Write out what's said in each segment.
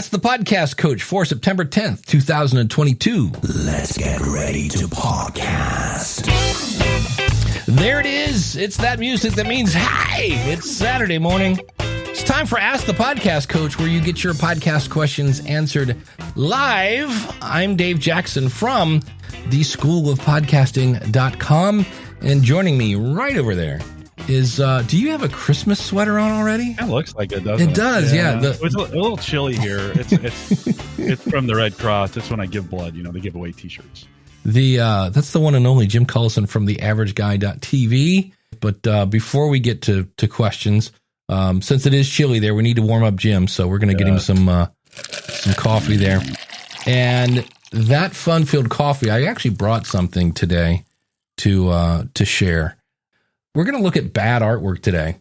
Ask the Podcast Coach for September 10th, 2022. Let's get ready to podcast. There it is. It's that music that means, hey, it's Saturday morning. It's time for Ask the Podcast Coach, where you get your podcast questions answered live. I'm Dave Jackson from the schoolofpodcasting.com, and joining me right over there is, do you have a Christmas sweater on already? It looks like it, doesn't it? It does, yeah. It's a little chilly here. It's from the Red Cross. It's when I give blood. They give away T-shirts. That's the one and only Jim Cullison from theaverageguy.tv. But before we get to questions, since it is chilly there, we need to warm up Jim. So we're going to get him some coffee there. And that fun-filled coffee, I actually brought something today to share. We're going to look at bad artwork today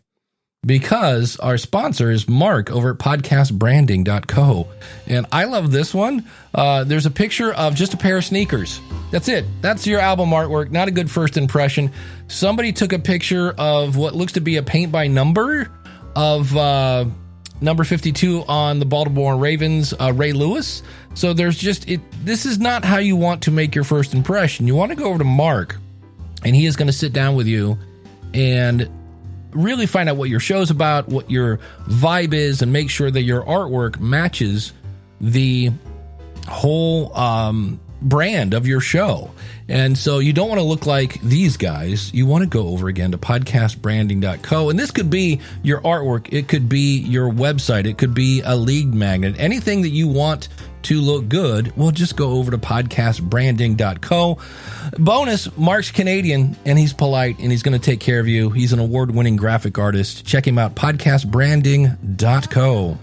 because our sponsor is Mark over at podcastbranding.co. And I love this one. There's a picture of just a pair of sneakers. That's it. That's your album artwork. Not a good first impression. Somebody took a picture of what looks to be a paint by number of number 52 on the Baltimore Ravens, Ray Lewis. So there's this is not how you want to make your first impression. You want to go over to Mark, and he is going to sit down with you and really find out what your show's about, what your vibe is, and make sure that your artwork matches the whole brand of your show. And so you don't want to look like these guys. You want to go over again to podcastbranding.co. And this could be your artwork. It could be your website. It could be a lead magnet. Anything that you want to look good, well, just go over to podcastbranding.co. Bonus, Mark's Canadian, and he's polite, and he's going to take care of you. He's an award-winning graphic artist. Check him out, podcastbranding.co.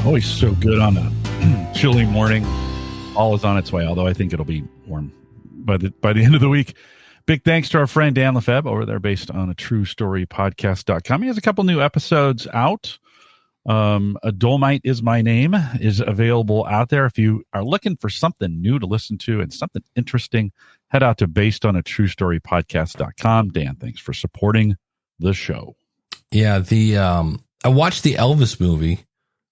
Always so good on a chilly morning. All is on its way, although I think it'll be warm by the end of the week. Big thanks to our friend Dan Lefebvre over there, based on a truestorypodcast.com. He has a couple new episodes out. A Dolomite Is My Name is available out there. If you are looking for something new to listen to and something interesting, head out to basedonatruestorypodcast.com. Dan, thanks for supporting the show. Yeah, I watched the Elvis movie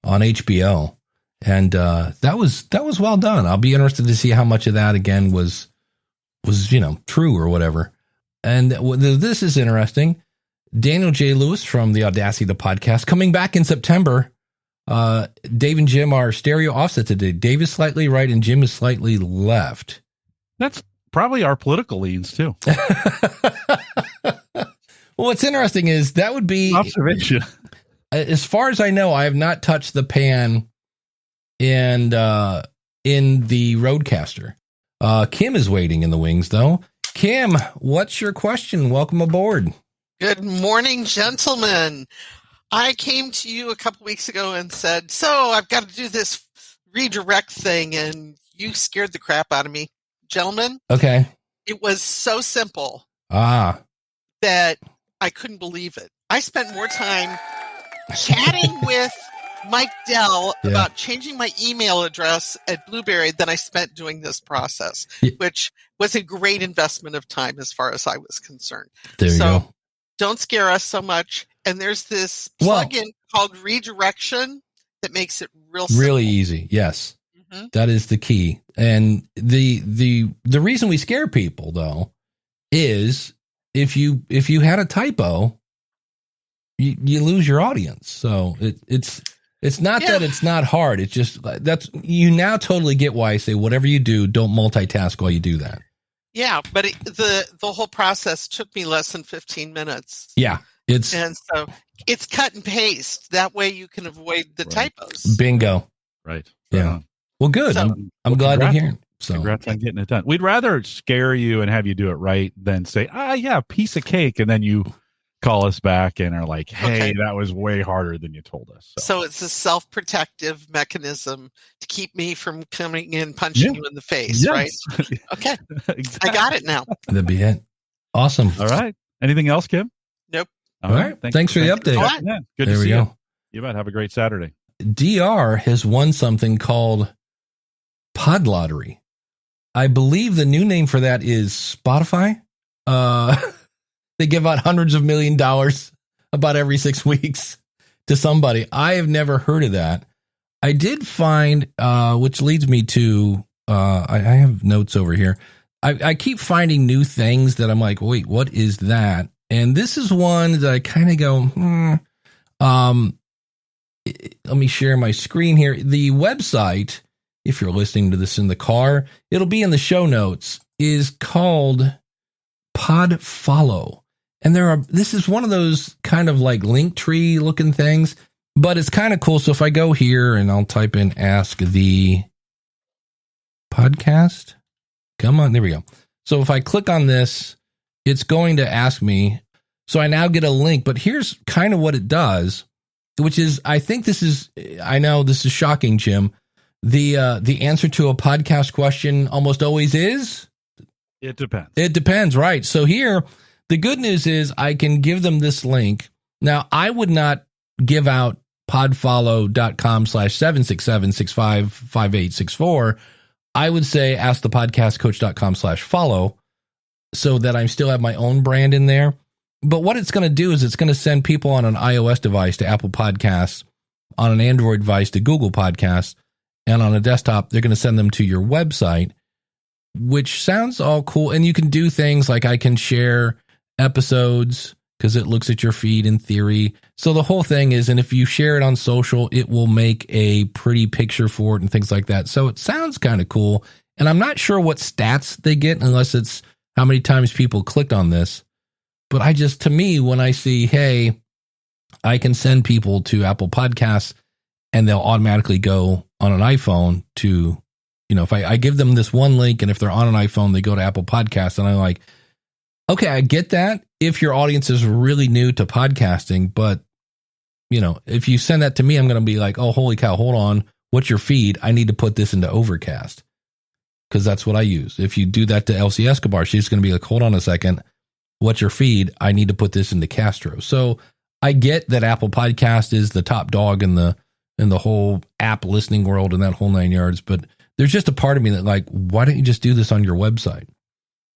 on HBO, and that was well done. I'll be interested to see how much of that again was true or whatever. And this is interesting. Daniel J. Lewis from the Audacity the Podcast coming back in September. Dave and Jim are stereo offset today. Dave is slightly right and Jim is slightly left. That's probably our political leans too. Well, what's interesting is that would be observation. As far as I know, I have not touched the pan in the Rodecaster. Kim is waiting in the wings, though. Kim, what's your question? Welcome aboard. Good morning, gentlemen. I came to you a couple weeks ago and said, so I've got to do this redirect thing, and you scared the crap out of me. Gentlemen, okay. It was so simple that I couldn't believe it. I spent more time chatting with Mike Dell about changing my email address at Blueberry than I spent doing this process, which was a great investment of time as far as I was concerned. There you go. Don't scare us so much. And there's this plugin called Redirection that makes it really easy. Yes, That is the key. And the reason we scare people, though, is if you had a typo, you lose your audience. So it's not that it's not hard. It's just you now totally get why I say whatever you do, don't multitask while you do that. Yeah, but the whole process took me less than 15 minutes. Yeah, so it's cut and paste. That way you can avoid the typos. Bingo. Right. Yeah. Well, good. So, I'm glad to hear it. So congrats on getting it done. We'd rather scare you and have you do it right than say, piece of cake, and then you call us back and are like, hey, that was way harder than you told us. So it's a self-protective mechanism to keep me from coming in punching you in the face, right? Okay. Exactly. I got it now. That'd be it. Awesome. All right. Anything else, Kim? Nope. All right. Thanks for the update. All right. Yeah, good to see you. You bet. Have a great Saturday. DR has won something called Pod Lottery. I believe the new name for that is Spotify. They give out hundreds of $1 million about every 6 weeks to somebody. I have never heard of that. I did find, which leads me to, I have notes over here. I keep finding new things that I'm like, wait, what is that? And this is one that I kind of go, let me share my screen here. The website, if you're listening to this in the car, it'll be in the show notes, is called Podfollow. And this is one of those kind of like Linktree looking things, but it's kind of cool. So if I go here and I'll type in Ask the Podcast, come on, there we go. So if I click on this, it's going to ask me. So I now get a link, but here's kind of what it does, which is, I know this is shocking, Jim. The answer to a podcast question almost always is? It depends. It depends, right? So here, the good news is I can give them this link. Now, I would not give out podfollow.com/767655864. I would say askthepodcastcoach.com/follow so that I still have my own brand in there. But what it's going to do is it's going to send people on an iOS device to Apple Podcasts, on an Android device to Google Podcasts, and on a desktop, they're going to send them to your website, which sounds all cool. And you can do things like I can share episodes because it looks at your feed in theory. So the whole thing is, and if you share it on social, it will make a pretty picture for it and things like that. So it sounds kind of cool. And I'm not sure what stats they get unless it's how many times people clicked on this. But to me, when I see, hey, I can send people to Apple Podcasts and they'll automatically go on an iPhone to, if I give them this one link and if they're on an iPhone, they go to Apple Podcasts, and I'm like, okay, I get that if your audience is really new to podcasting, but if you send that to me, I'm going to be like, oh, holy cow, hold on. What's your feed? I need to put this into Overcast because that's what I use. If you do that to Elsie Escobar, she's going to be like, hold on a second. What's your feed? I need to put this into Castro. So I get that Apple Podcast is the top dog in the whole app listening world and that whole 9 yards. But there's just a part of me that like, why don't you just do this on your website?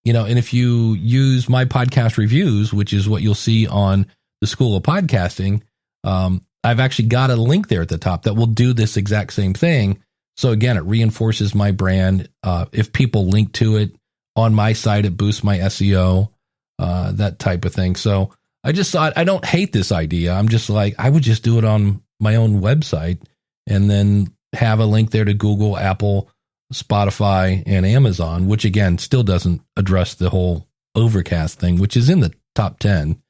And if you use my podcast reviews, which is what you'll see on the School of Podcasting, I've actually got a link there at the top that will do this exact same thing. So again, it reinforces my brand. If people link to it on my site, it boosts my SEO. That type of thing. So I just thought, I don't hate this idea. I'm just like, I would just do it on my own website and then have a link there to Google, Apple, Spotify, and Amazon, which again, still doesn't address the whole Overcast thing, which is in the top 10.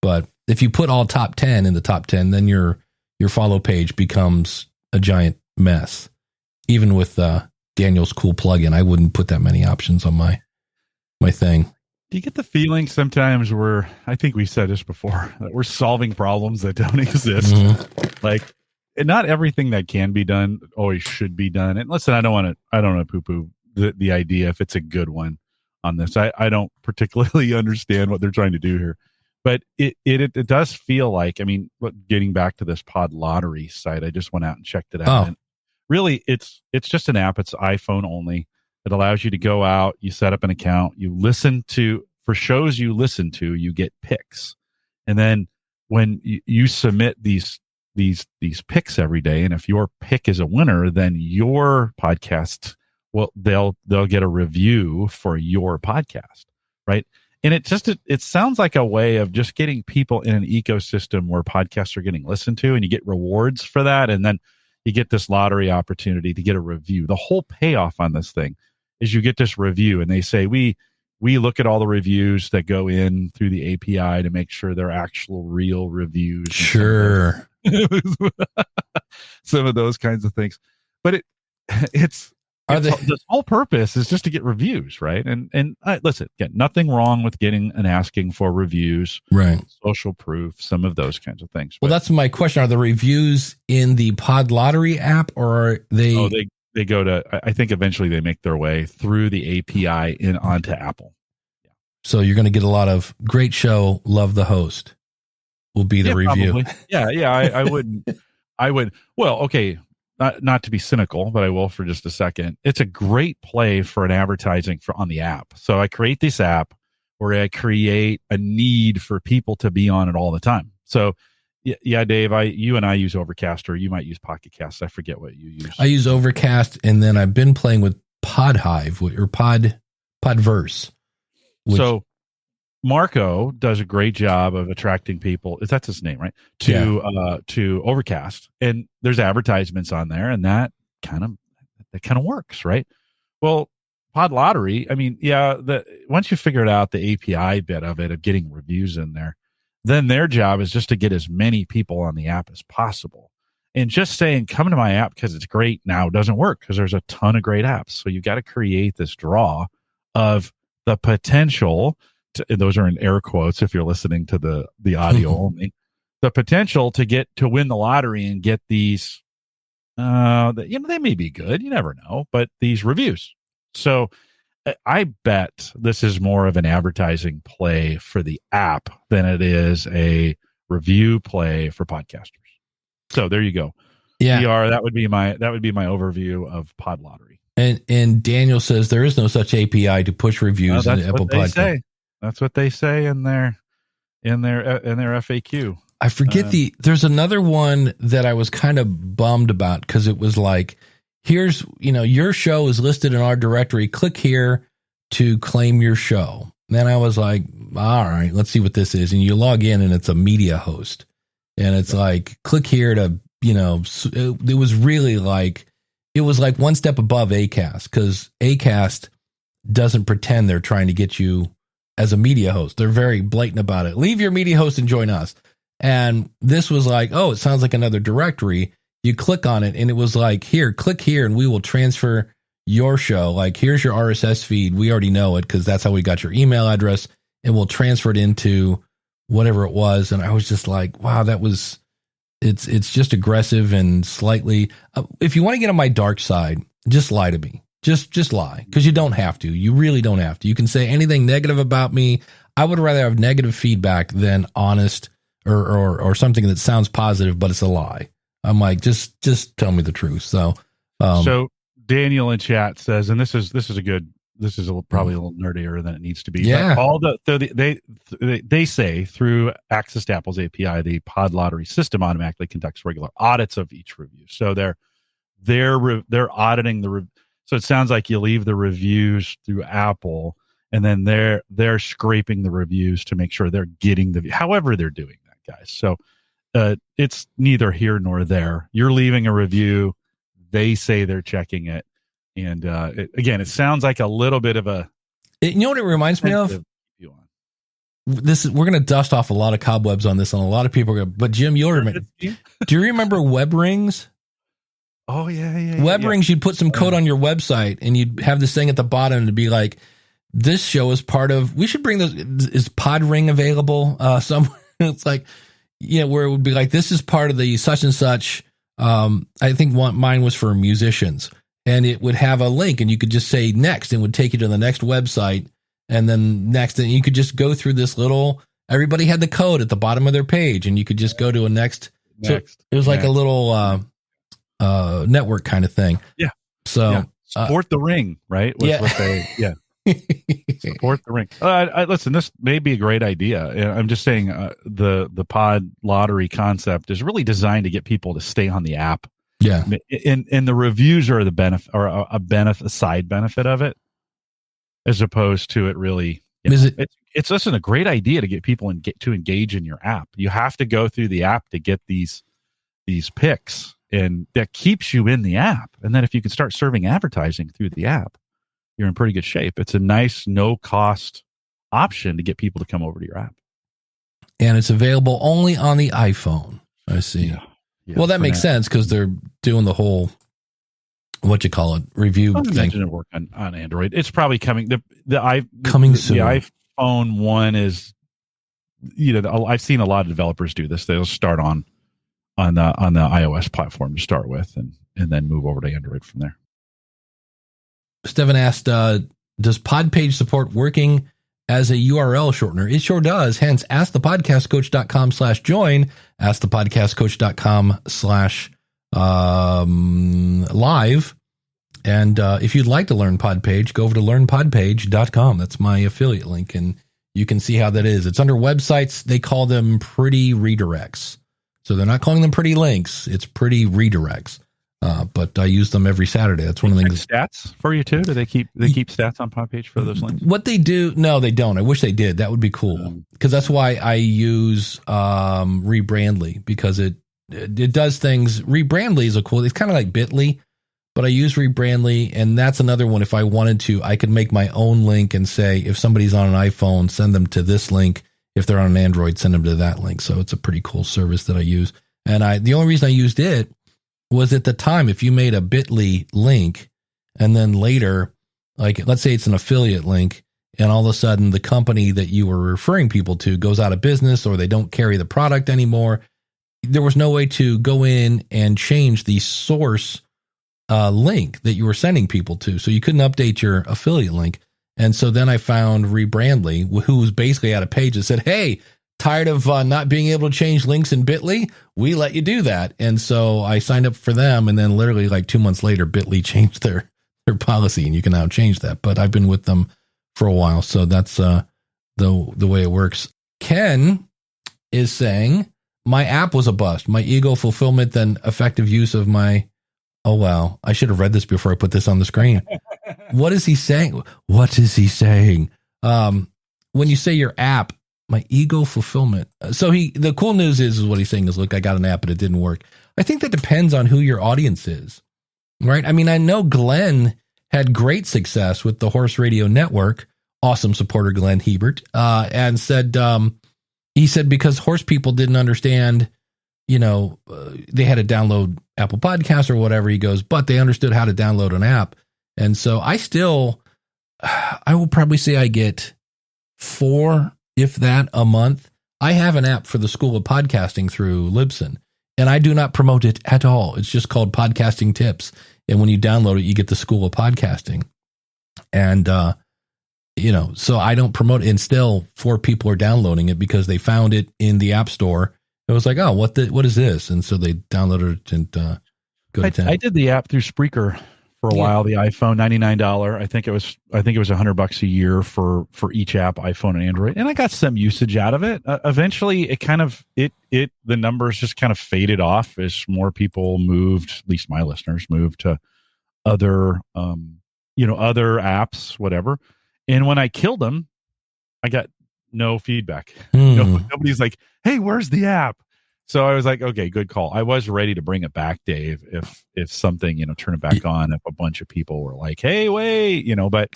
But if you put all top 10 in the top 10, then your follow page becomes a giant mess. Even with Daniel's cool plugin, I wouldn't put that many options on my thing. Do you get the feeling sometimes I think we said this before, that we're solving problems that don't exist? Mm-hmm. Like, and not everything that can be done always should be done. And listen, I don't want to poo-poo the idea if it's a good one on this. I don't particularly understand what they're trying to do here. But it does feel like, getting back to this Pod Lottery site, I just went out and checked it out. Oh. And really, it's just an app. It's iPhone only. It allows you to go out, you set up an account, you listen to, for shows you listen to, you get picks. And then when you submit these picks every day, and if your pick is a winner, then your podcast, they'll get a review for your podcast, right? And it sounds like a way of just getting people in an ecosystem where podcasts are getting listened to, and you get rewards for that. And then you get this lottery opportunity to get a review. The whole payoff on this thing is you get this review, and they say, we look at all the reviews that go in through the API to make sure they're actual real reviews. Sure. Some of those kinds of things. But the whole purpose is just to get reviews, right? And listen, again, nothing wrong with getting and asking for reviews, right? Social proof, some of those kinds of things. Well, that's my question. Are the reviews in the Pod Lottery app, or are they? Oh, they go to. I think eventually they make their way through the API onto Apple. Yeah. So you're going to get a lot of great show. Love the host. Will be the review. Probably. Yeah. I wouldn't. I would. Well, okay. Not to be cynical, but I will for just a second. It's a great play for an advertising on the app. So I create this app or I create a need for people to be on it all the time. So, yeah, Dave, you and I use Overcast, or you might use Pocket Cast. I forget what you use. I use Overcast, and then I've been playing with Podhive or Podverse. So Marco does a great job of attracting people. That's his name, right? To Overcast, and there's advertisements on there, and that kind of works, right? Well, Pod Lottery, I mean, once you figured out the API bit of it, of getting reviews in there, then their job is just to get as many people on the app as possible. And just saying, come to my app because it's great now doesn't work, because there's a ton of great apps. So you got to create this draw of the potential to, and those are in air quotes if you're listening to the audio only, the potential to win the lottery and get these, they may be good, you never know, but these reviews. So I bet this is more of an advertising play for the app than it is a review play for podcasters. So there you go. Yeah, PR, that would be my overview of Pod Lottery. And Daniel says there is no such API to push reviews in Apple Podcast. That's what they say in their FAQ. I forget there's another one that I was kind of bummed about, because it was like, here's, your show is listed in our directory. Click here to claim your show. Then I was like, all right, let's see what this is. And you log in and it's a media host. And it's like, click here to, it was really like, it was like one step above Acast, because Acast doesn't pretend they're trying to get you as a media host. They're very blatant about it. Leave your media host and join us. And this was like, oh, it sounds like another directory. You click on it and it was like, here, click here and we will transfer your show. Like, here's your RSS feed. We already know it because that's how we got your email address, and we'll transfer it into whatever it was. And I was just like, wow, it's just aggressive and slightly, if you want to get on my dark side, just lie to me. Just lie, because you don't have to. You really don't have to. You can say anything negative about me. I would rather have negative feedback than honest or something that sounds positive, but it's a lie. I'm like, just tell me the truth. So Daniel in chat says, and this is probably a little nerdier than it needs to be. Yeah. They say through access to Apple's API, the Pod Lottery system automatically conducts regular audits of each review. So they're auditing so it sounds like you leave the reviews through Apple, and then they're scraping the reviews to make sure they're getting however they're doing that, guys. So it's neither here nor there. You're leaving a review, they say they're checking it, and it sounds like a little bit of a. You know what it reminds me of? We're going to dust off a lot of cobwebs on this, and a lot of people are going. But Jim, you'll remember. Do you remember web rings? Oh yeah. Web rings. You'd put some code on your website, and you'd have this thing at the bottom to be like, "This show is part of." We should bring this. Is Pod Ring available somewhere? It's like, where it would be like, "This is part of the such and such." I think mine was for musicians, and it would have a link, and you could just say next, and it would take you to the next website, and then next, and you could just go through this little. Everybody had the code at the bottom of their page, and you could just go to a next. So it was like a little network kind of thing. Yeah. So support the ring, right? Support the ring. Listen, this may be a great idea. I'm just saying the Pod Lottery concept is really designed to get people to stay on the app. Yeah. And the reviews are the benefit, or a side benefit of it, as opposed to it really. It's listen, a great idea to get people to engage in your app. You have to go through the app to get these picks, and that keeps you in the app. And then if you can start serving advertising through the app, you're in pretty good shape. It's a nice, no-cost option to get people to come over to your app. And it's available only on the iPhone. I see. Yeah, well, that makes sense, because they're doing the whole, review thing. Imagine it work on Android. It's probably coming. Coming soon. The iPhone 1 is, I've seen a lot of developers do this. They'll start on the iOS platform to start with, and then move over to Android from there. Steven asked, does Podpage support working as a URL shortener? It sure does. Hence, askthepodcastcoach.com/join, askthepodcastcoach.com/live. And if you'd like to learn Podpage, go over to learnpodpage.com. That's my affiliate link, and you can see how that is. It's under websites. They call them pretty redirects. So they're not calling them pretty links. It's pretty redirects. But I use them every Saturday. That's one of the things. Stats for you too? Do they keep stats on Podpage for those links? What they do? No, they don't. I wish they did. That would be cool. Because that's why I use Rebrandly, because it does things. Rebrandly is it's kind of like Bitly, but I use Rebrandly, and that's another one. If I wanted to, I could make my own link and say, if somebody's on an iPhone, send them to this link. If they're on an Android, send them to that link. So it's a pretty cool service that I use. And the only reason I used it was at the time, if you made a Bitly link and then later, like let's say it's an affiliate link, and all of a sudden the company that you were referring people to goes out of business or they don't carry the product anymore, there was no way to go in and change the source link that you were sending people to. So you couldn't update your affiliate link. And so then I found Rebrandly, who was basically at a page that said, hey, tired of not being able to change links in Bitly? We let you do that. And so I signed up for them. And then literally like 2 months later, Bitly changed their policy, and you can now change that. But I've been with them for a while. So that's the way it works. Ken is saying, my app was a bust. My ego fulfillment, then effective use of my... Oh, wow. I should have read this before I put this on the screen. What is he saying? What is he saying? When you say your app, my ego fulfillment. So the cool news is what he's saying is, look, I got an app, but it didn't work. I think that depends on who your audience is, right? I mean, I know Glenn had great success with the Horse Radio Network. Awesome supporter, Glenn Hebert, and said, he said, because horse people didn't understand, they had to download Apple Podcasts or whatever. He goes, but they understood how to download an app. And so I will probably say I get 4, if that, a month. I have an app for the School of Podcasting through Libsyn, and I do not promote it at all. It's just called Podcasting Tips. And when you download it, you get the School of Podcasting. And, so I don't promote it, and still 4 people are downloading it because they found it in the App Store. It was like, oh, what is this? And so they downloaded it and go to town. I did the app through Spreaker for a while. The iPhone, $99. I think it was $100 a year for each app, iPhone and Android, and I got some usage out of it. Eventually, it kind of the numbers just kind of faded off as more people moved. At least my listeners moved to other other apps, whatever. And when I killed them, I got no feedback. Nobody's like, hey, where's the app? So I was like, okay, good call. I was ready to bring it back, Dave, if something, turn it back on, if a bunch of people were like, hey, wait, but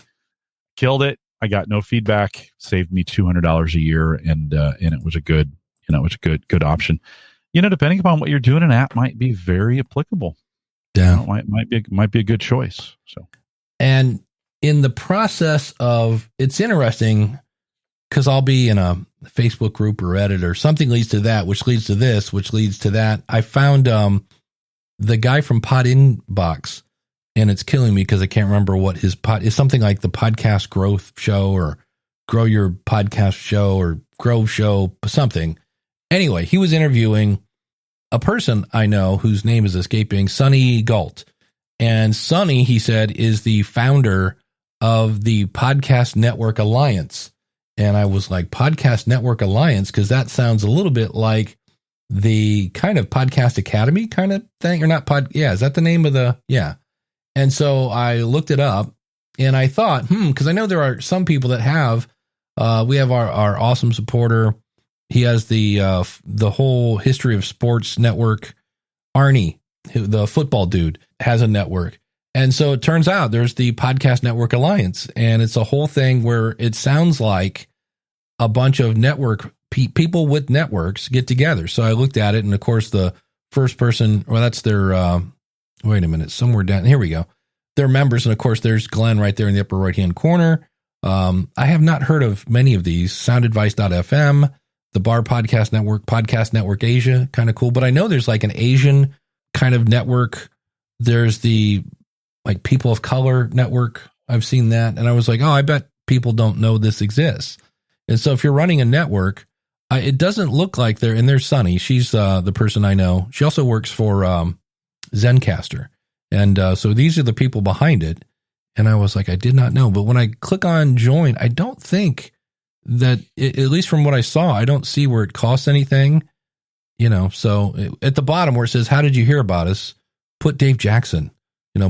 killed it. I got no feedback, saved me $200 a year. And it was a good, good option. Depending upon what you're doing, an app might be very applicable. Yeah. Might be a good choice. So, and in the process of, it's interesting, because I'll be in a Facebook group or Reddit or something leads to that, which leads to this, which leads to that. I found the guy from Pod Inbox, and it's killing me because I can't remember what his pod is. Something like the Podcast Growth Show or Grow Your Podcast Show or Grow Show, something. Anyway, he was interviewing a person I know whose name is escaping, Sonny Galt. And Sonny, he said, is the founder of the Podcast Network Alliance. And I was like, Podcast Network Alliance, because that sounds a little bit like the kind of Podcast Academy kind of thing, or not is that the name of yeah. And so I looked it up, and I thought, because I know there are some people that have, we have our awesome supporter. He has the whole History of Sports network. Arnie, the football dude, has a network. And so it turns out there's the Podcast Network Alliance, and it's a whole thing where it sounds like a bunch of network people with networks get together. So I looked at it, and of course the first person, that's their, wait a minute, somewhere down, here we go. They're members. And of course there's Glenn right there in the upper right-hand corner. I have not heard of many of these. Soundadvice.fm, the Bar Podcast Network Asia, kind of cool. But I know there's like an Asian kind of network. There's the like People of Color network. I've seen that. And I was like, oh, I bet people don't know this exists. And so if you're running a network, it doesn't look like and there's Sunny. She's the person I know. She also works for Zencaster. And so these are the people behind it. And I was like, I did not know. But when I click on join, I don't think that at least from what I saw, I don't see where it costs anything, so at the bottom where it says, how did you hear about us? Put Dave Jackson,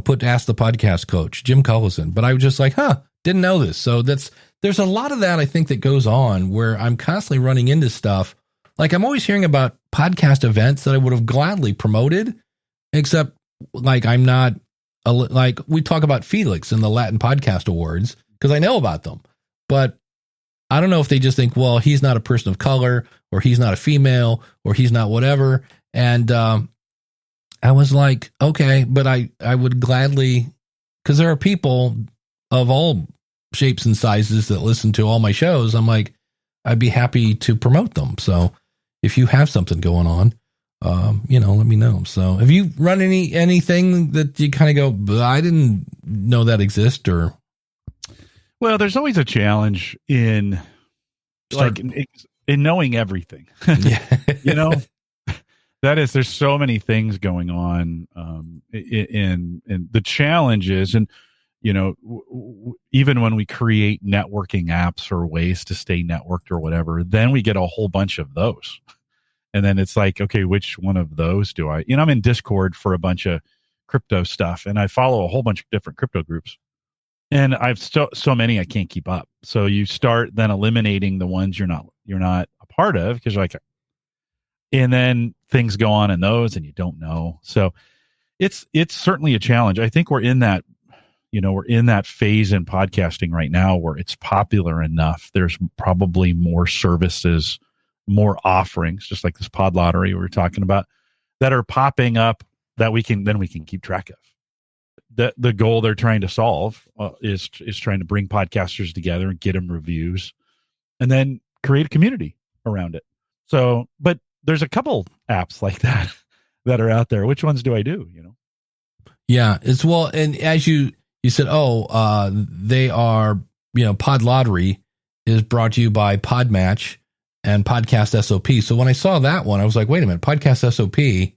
put Ask the Podcast Coach, Jim Collison. But I was just like, didn't know this. So there's a lot of that, I think, that goes on where I'm constantly running into stuff. Like I'm always hearing about podcast events that I would have gladly promoted, except like I'm not like we talk about Felix and the Latin Podcast Awards because I know about them, but I don't know if they just think, well, he's not a person of color or he's not a female or he's not whatever. And I was like, okay, but I would gladly, because there are people of all shapes and sizes that listen to all my shows. I'm like, I'd be happy to promote them. So if you have something going on, let me know. So have you run anything that you kind of go, I didn't know that exists? Or well, there's always a challenge in knowing everything. Yeah. There's so many things going on in the challenges, and even when we create networking apps or ways to stay networked or whatever, then we get a whole bunch of those. And then it's like, okay, which one of those do I, I'm in Discord for a bunch of crypto stuff, and I follow a whole bunch of different crypto groups, and I've so many I can't keep up. So you start then eliminating the ones you're not a part of because you're like, and then things go on in those and you don't know. So it's certainly a challenge. I think we're in that, we're in that phase in podcasting right now where it's popular enough. There's probably more services, more offerings, just like this pod lottery we were talking about, that are popping up that we can keep track of. The goal they're trying to solve is trying to bring podcasters together and get them reviews and then create a community around it. So, but there's a couple apps like that are out there. Which ones do I do? Yeah, it's and as you said, they are, Pod Lottery is brought to you by Podmatch and Podcast SOP. So when I saw that one, I was like, wait a minute, Podcast SOP,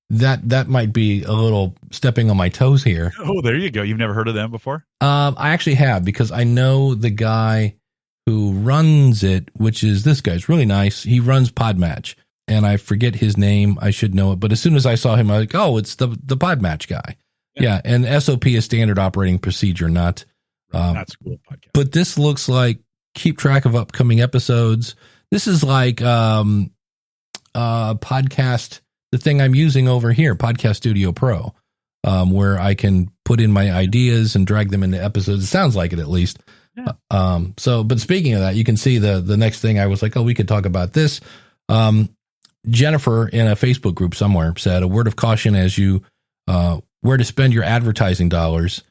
that might be a little stepping on my toes here. Oh, there you go. You've never heard of them before? I actually have, because I know the guy who runs it, which is this guy's really nice. He runs Podmatch, and I forget his name. I should know it. But as soon as I saw him, I was like, oh, it's the Podmatch guy. Yeah. And SOP is standard operating procedure, not that's cool podcast. But this looks like keep track of upcoming episodes. This is like podcast, the thing I'm using over here, Podcast Studio Pro, where I can put in my ideas and drag them into episodes. It sounds like it, at least. Yeah. But speaking of that, you can see the next thing I was like, oh, we could talk about this. Jennifer in a Facebook group somewhere said, a word of caution as you, where to spend your advertising dollars.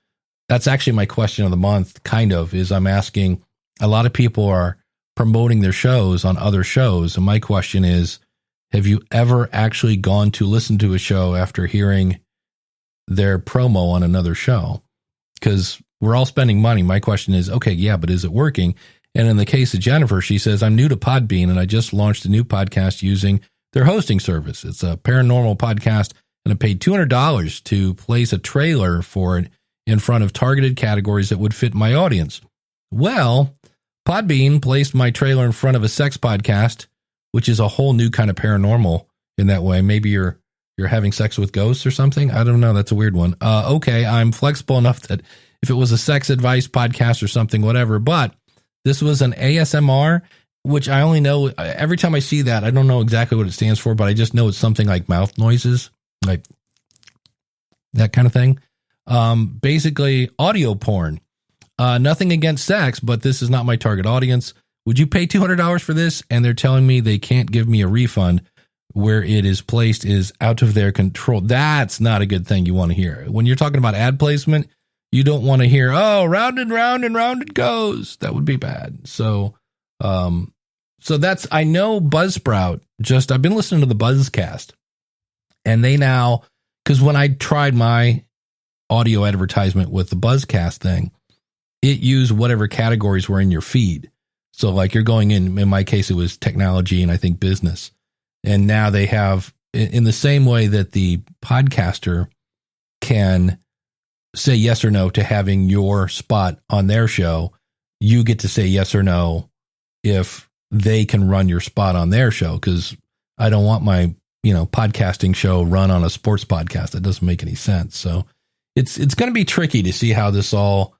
That's actually my question of the month, kind of, is I'm asking, a lot of people are promoting their shows on other shows. And my question is, have you ever actually gone to listen to a show after hearing their promo on another show? Because we're all spending money. My question is, okay, yeah, but is it working? And in the case of Jennifer, she says, I'm new to Podbean and I just launched a new podcast using their hosting service. It's a paranormal podcast, and I paid $200 to place a trailer for it in front of targeted categories that would fit my audience. Well, Podbean placed my trailer in front of a sex podcast, which is a whole new kind of paranormal in that way. Maybe you're having sex with ghosts or something. I don't know. That's a weird one. Okay, I'm flexible enough that if it was a sex advice podcast or something, whatever, but this was an ASMR, which I only know every time I see that, I don't know exactly what it stands for, but I just know it's something like mouth noises, like that kind of thing. Basically audio porn. Nothing against sex, but this is not my target audience. Would you pay $200 for this? And they're telling me they can't give me a refund. Where it is placed is out of their control. That's not a good thing you want to hear. When you're talking about ad placement, you don't want to hear, oh, round and round and round it goes. That would be bad. So that's, I know Buzzsprout, I've been listening to the Buzzcast, and they now, because when I tried my audio advertisement with the Buzzcast thing, it used whatever categories were in your feed. So like you're going in my case, it was technology and I think business. And now they have, in the same way that the podcaster can say yes or no to having your spot on their show, you get to say yes or no if they can run your spot on their show, because I don't want my, podcasting show run on a sports podcast. That doesn't make any sense. So it's going to be tricky to see how this all,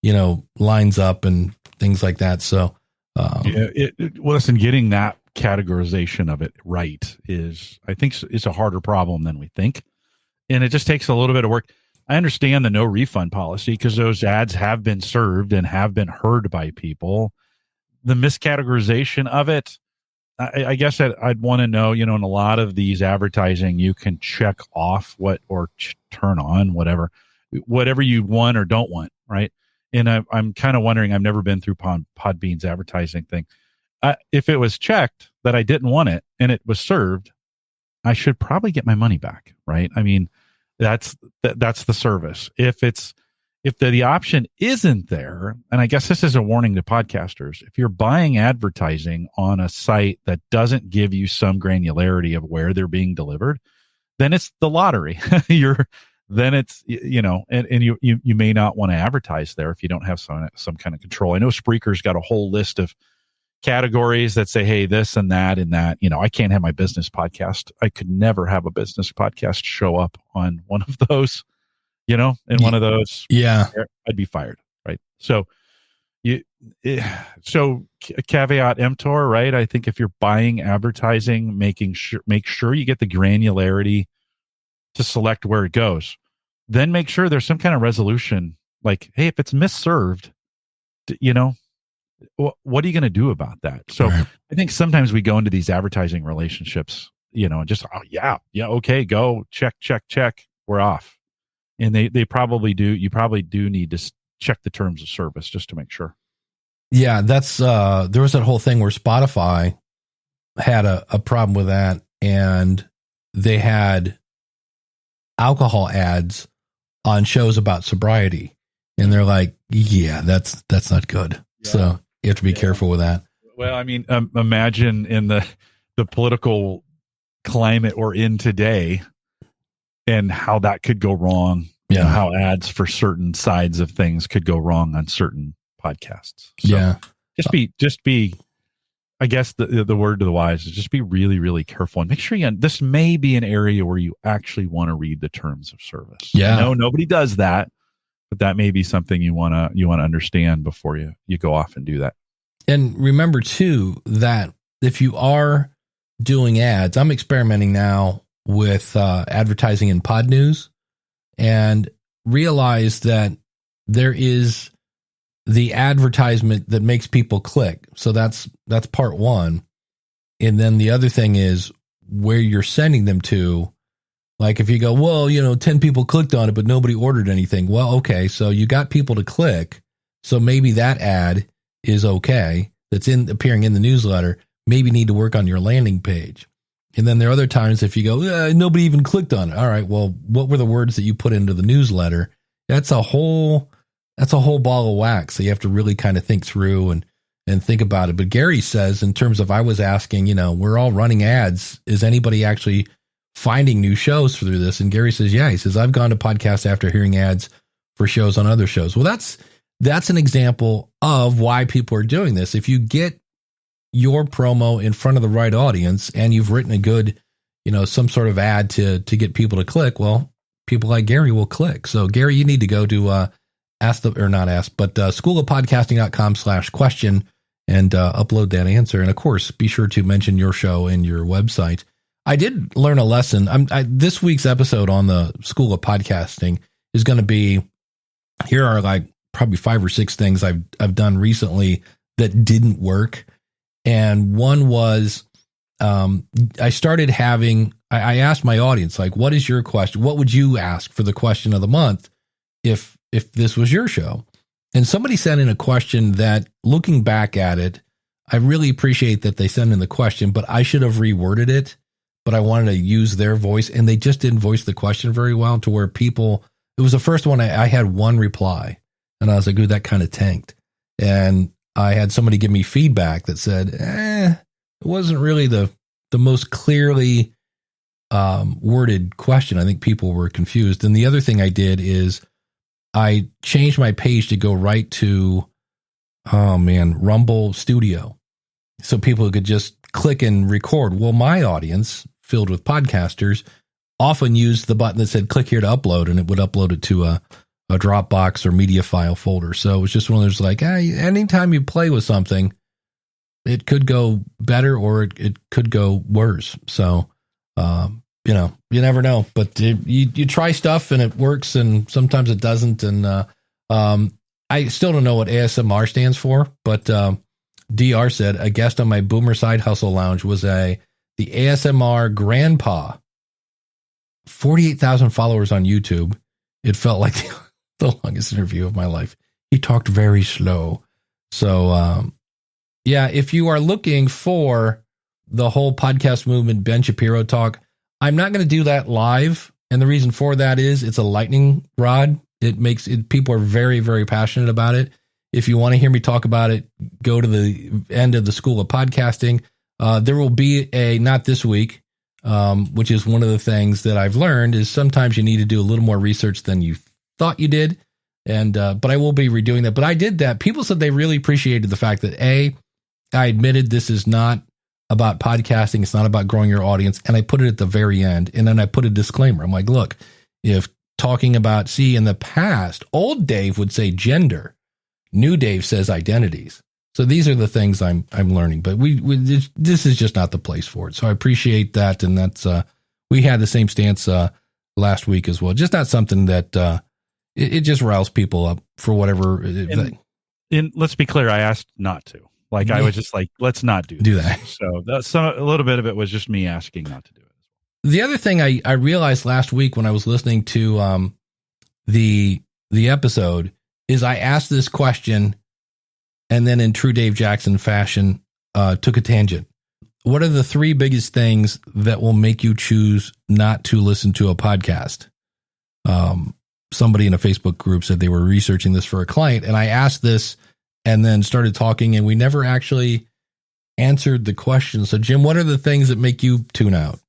lines up and things like that. So, listen, getting that categorization of it right I think it's a harder problem than we think. And it just takes a little bit of work. I understand the no refund policy because those ads have been served and have been heard by people. The miscategorization of it, I guess I'd want to know, in a lot of these advertising, you can check off turn on whatever you want or don't want, right? And I'm kind of wondering, I've never been through Podbean's advertising thing. If it was checked that I didn't want it and it was served, I should probably get my money back, right? I mean, that's the service. If the option isn't there, and I guess this is a warning to podcasters, if you're buying advertising on a site that doesn't give you some granularity of where they're being delivered, then it's the lottery. Then it's, and you may not want to advertise there if you don't have some kind of control. I know Spreaker's got a whole list of categories that say, hey, this and that and that. I can't have my business podcast. I could never have a business podcast show up on one of those, one of those. Yeah. I'd be fired. Right. So caveat emptor, right? I think if you're buying advertising, make sure you get the granularity to select where it goes. Then make sure there's some kind of resolution. Like, hey, if it's misserved, what are you going to do about that? So right. I think sometimes we go into these advertising relationships, and just, okay, go check, we're off. And they probably do. You probably do need to check the terms of service just to make sure. Yeah, that's there was that whole thing where Spotify had a problem with that, and they had alcohol ads on shows about sobriety, and they're like, yeah, that's not good. Yeah. So you have to be careful with that. Well, I mean, imagine in the political climate we're in today and how that could go wrong. Yeah. How ads for certain sides of things could go wrong on certain podcasts. So yeah. Just be, I guess the word to the wise is just be really, really careful and make sure this may be an area where you actually want to read the terms of service. Yeah. No, nobody does that. But that may be something you want to understand before you go off and do that. And remember too that if you are doing ads, I'm experimenting now with advertising in Pod News, and realize that there is the advertisement that makes people click. So that's part one, and then the other thing is where you're sending them to. Like if you go, well, 10 people clicked on it, but nobody ordered anything. Well, okay. So you got people to click. So maybe that ad is okay. That's appearing in the newsletter. Maybe need to work on your landing page. And then there are other times if you go, nobody even clicked on it. All right. Well, what were the words that you put into the newsletter? That's a whole ball of wax. So you have to really kind of think through and think about it. But Gary says, in terms of, I was asking, we're all running ads. Is anybody actually finding new shows through this? And Gary says, yeah, he says, I've gone to podcasts after hearing ads for shows on other shows. Well, that's an example of why people are doing this. If you get your promo in front of the right audience and you've written a good, some sort of ad to get people to click, well, people like Gary will click. So Gary, you need to go to schoolofpodcasting.com/question and upload that answer. And of course, be sure to mention your show and your website. I did learn a lesson. This week's episode on the School of Podcasting is going to be, here are like probably 5 or 6 things I've done recently that didn't work. And one was, I started having, I asked my audience, like, what is your question? What would you ask for the question of the month if this was your show? And somebody sent in a question that, looking back at it, I really appreciate that they sent in the question, but I should have reworded it. But I wanted to use their voice, and they just didn't voice the question very well, to where people, it was the first one I had one reply, and I was like, ooh, that kind of tanked. And I had somebody give me feedback that said, it wasn't really the most clearly worded question. I think people were confused. And the other thing I did is I changed my page to go right to, Rumble Studio. so people could just click and record. Well, my audience, filled with podcasters, often used the button that said click here to upload, and it would upload it to a Dropbox or media file folder. So it was just one of those like, anytime you play with something, it could go better or it could go worse. So, you never know, but you try stuff and it works and sometimes it doesn't. And I still don't know what ASMR stands for, but DR said a guest on my Boomer Side Hustle Lounge was the ASMR grandpa. 48,000 followers on YouTube. It felt like the longest interview of my life. He talked very slow. So, if you are looking for the whole podcast movement, Ben Shapiro talk, I'm not going to do that live. And the reason for that is it's a lightning rod. It makes it, people are very, very passionate about it. If you want to hear me talk about it, go to the end of the School of Podcasting. There will be not this week, which is one of the things that I've learned is sometimes you need to do a little more research than you thought you did. And, but I will be redoing that. But I did that. People said they really appreciated the fact that I admitted this is not about podcasting. It's not about growing your audience. And I put it at the very end. And then I put a disclaimer. I'm like, look, if talking about, in the past, old Dave would say gender. New Dave says identities. So these are the things I'm learning, but this is just not the place for it. So I appreciate that. And that's, we had the same stance, last week as well. Just not something that, it just riles people up for whatever. And let's be clear. I asked not to. Like, I was just like, let's not do that. So that's a little bit of it was just me asking not to do it. The other thing I realized last week when I was listening to the episode is I asked this question and then in true Dave Jackson fashion took a tangent. What are the 3 biggest things that will make you choose not to listen to a podcast? Somebody in a Facebook group said they were researching this for a client, and I asked this and then started talking, and we never actually answered the question. So, Jim, what are the things that make you tune out?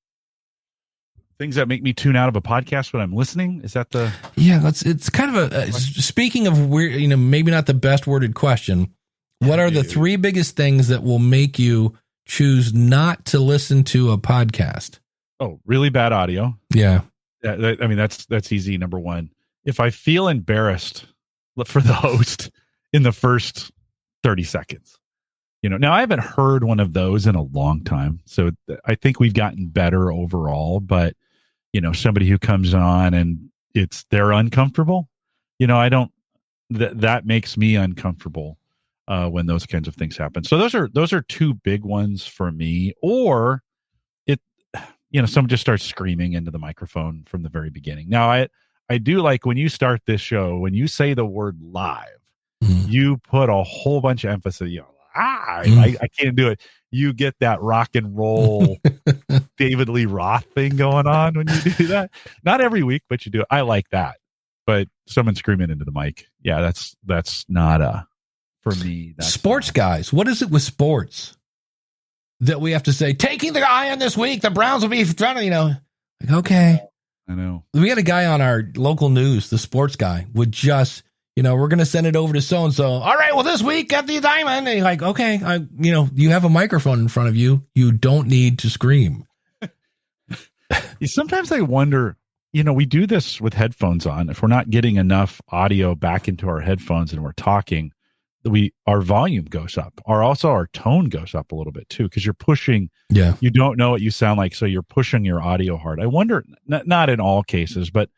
Things that make me tune out of a podcast when I'm listening? Is that the... Yeah, it's kind of speaking of weird, maybe not the best worded question. What are the 3 biggest things that will make you choose not to listen to a podcast? Oh, really bad audio. Yeah. I mean, that's easy. Number 1. If I feel embarrassed for the host in the first 30 seconds, now I haven't heard one of those in a long time. So I think we've gotten better overall, but somebody who comes on and they're uncomfortable, that makes me uncomfortable when those kinds of things happen. So those are 2 big ones for me. Or someone just starts screaming into the microphone from the very beginning. Now I do like when you start this show, when you say the word live, you put a whole bunch of emphasis, I can't do it. You get that rock and roll David Lee Roth thing going on when you do that. Not every week, but you do it. I like that. But someone screaming into the mic, that's not for me. Sports guys, what is it with sports that we have to say, taking the eye on this week, the Browns will be trying to, like, okay. I know. We had a guy on our local news, the sports guy, would just, we're going to send it over to so-and-so. All right, well, this week at the Diamond. And you're like, okay, you have a microphone in front of you. You don't need to scream. Sometimes I wonder, we do this with headphones on. If we're not getting enough audio back into our headphones and we're talking, our volume goes up. Our tone goes up a little bit too, because you're pushing. Yeah, you don't know what you sound like, so you're pushing your audio hard. I wonder, not in all cases, but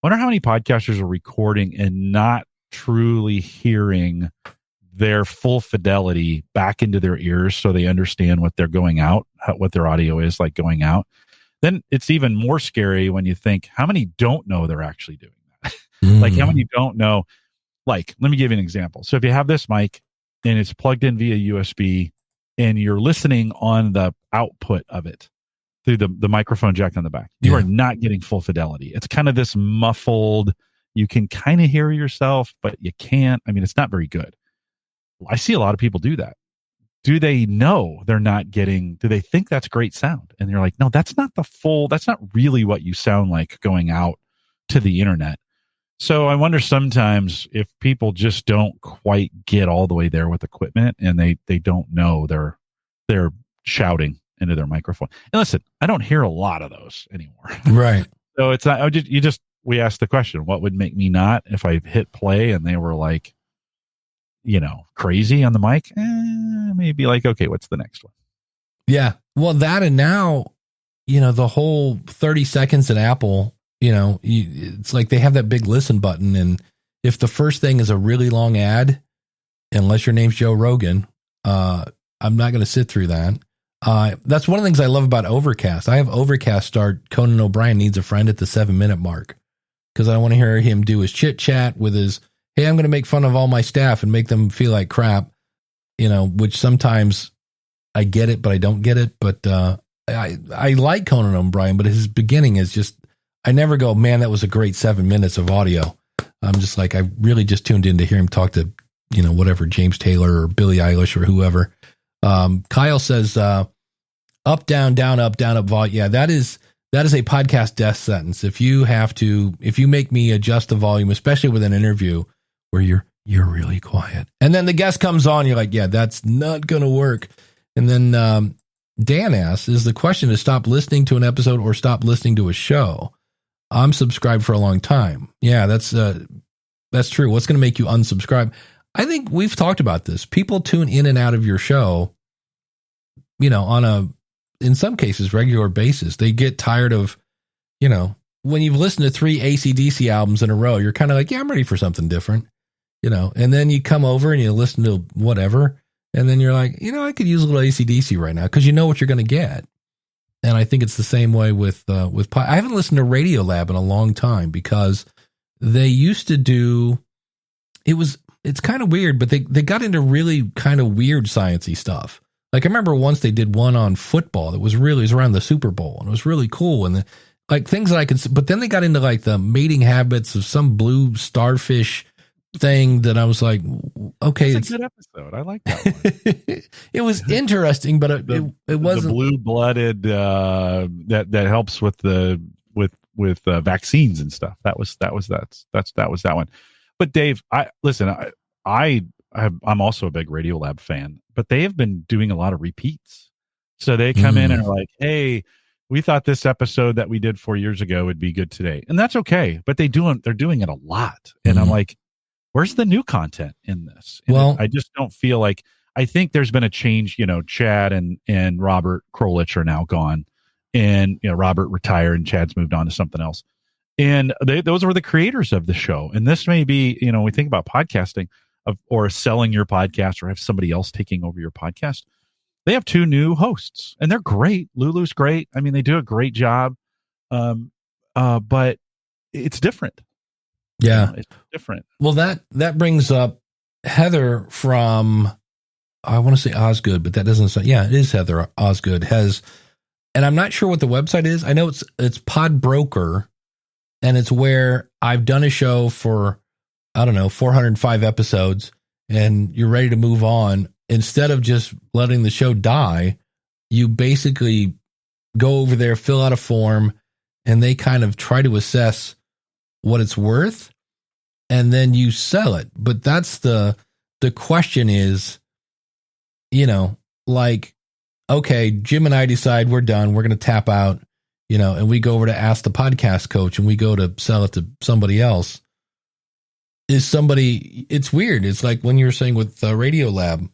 I wonder how many podcasters are recording and not truly hearing their full fidelity back into their ears, so they understand what they're going out, what their audio is like going out. Then it's even more scary when you think how many don't know they're actually doing that. Like how many don't know. Like, let me give you an example. So if you have this mic and it's plugged in via USB and you're listening on the output of it through the microphone jack on the back, you are not getting full fidelity. It's kind of this muffled, you can kind of hear yourself, but you can't. I mean, it's not very good. I see a lot of people do that. Do they know they're not getting, do they think that's great sound? And you're like, no, that's not that's not really what you sound like going out to the internet. So I wonder sometimes if people just don't quite get all the way there with equipment and they don't know they're they're shouting into their microphone. And listen, I don't hear a lot of those anymore. Right. So it's not, we asked the question, what would make me not if I hit play and they were like, crazy on the mic? Maybe like, okay, what's the next one? Yeah. Well, that, and now, the whole 30 seconds at Apple, it's like they have that big listen button. And if the first thing is a really long ad, unless your name's Joe Rogan, I'm not going to sit through that. That's one of the things I love about Overcast. I have Overcast start Conan O'Brien Needs a Friend at the 7-minute mark, because I want to hear him do his chit chat with his, hey, I'm going to make fun of all my staff and make them feel like crap, which sometimes I get it, but I don't get it. But I like Conan O'Brien, but his beginning is just, I never go, man, that was a great 7 minutes of audio. I'm just like, I really just tuned in to hear him talk to, whatever, James Taylor or Billie Eilish or whoever. Kyle says, up, down, up, volume. Yeah, that is a podcast death sentence. If you make me adjust the volume, especially with an interview where you're really quiet, and then the guest comes on, you're like, yeah, that's not going to work. And then Dan asks, is the question to stop listening to an episode or stop listening to a show? I'm subscribed for a long time. Yeah, that's true. What's going to make you unsubscribe? I think we've talked about this. People tune in and out of your show, on in some cases, regular basis. They get tired of, when you've listened to 3 AC/DC albums in a row, you're kind of like, yeah, I'm ready for something different, and then you come over and you listen to whatever. And then you're like, I could use a little AC/DC right now, because you know what you're going to get. And I think it's the same way with I haven't listened to Radiolab in a long time, because they used to do, it's kind of weird, but they got into really kind of weird sciencey stuff. Like I remember once they did one on football that was around the Super Bowl, and it was really cool. And like things that I could, but then they got into like the mating habits of some blue starfish thing that I was like, okay, it's a good episode. I like that one. It was interesting, but it wasn't the blue-blooded that helps with vaccines and stuff. That was that one. But Dave, I'm also a big Radiolab fan, but they have been doing a lot of repeats. So they come in and are like, hey, we thought this episode that we did 4 years ago would be good today. And that's okay. But they're doing it a lot. And I'm like, where's the new content in this? And well, I just don't feel like, I think there's been a change. Chad and Robert Krolich are now gone, and Robert retired and Chad's moved on to something else. And those were the creators of the show. And this may be, we think about podcasting or selling your podcast or have somebody else taking over your podcast. They have 2 new hosts, and they're great. Lulu's great. I mean, they do a great job. But it's different. Yeah. It's different. Well, that brings up Heather from, I want to say Osgood, but that doesn't sound, yeah, it is Heather Osgood and I'm not sure what the website is. I know it's Podbroker, and it's where I've done a show for, I don't know, 405 episodes, and you're ready to move on. Instead of just letting the show die, you basically go over there, fill out a form, and they kind of try to assess what it's worth, and then you sell it. But that's the question is, like, okay, Jim and I decide we're done, we're going to tap out, and we go over to Ask the Podcast Coach, and we go to sell it to somebody else. It's weird. It's like when you were saying with Radiolab,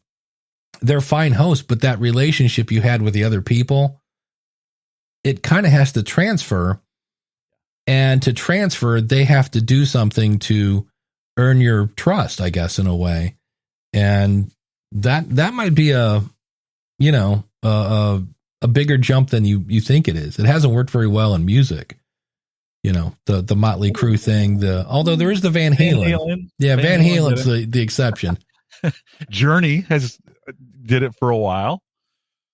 they're fine hosts, but that relationship you had with the other people, it kind of has to transfer. And to transfer, they have to do something to earn your trust, I guess, in a way. And that might be a bigger jump than you think it is. It hasn't worked very well in music. The Motley Crue thing, although there is the Van Halen. Yeah, Van Halen's the exception. Journey did it for a while.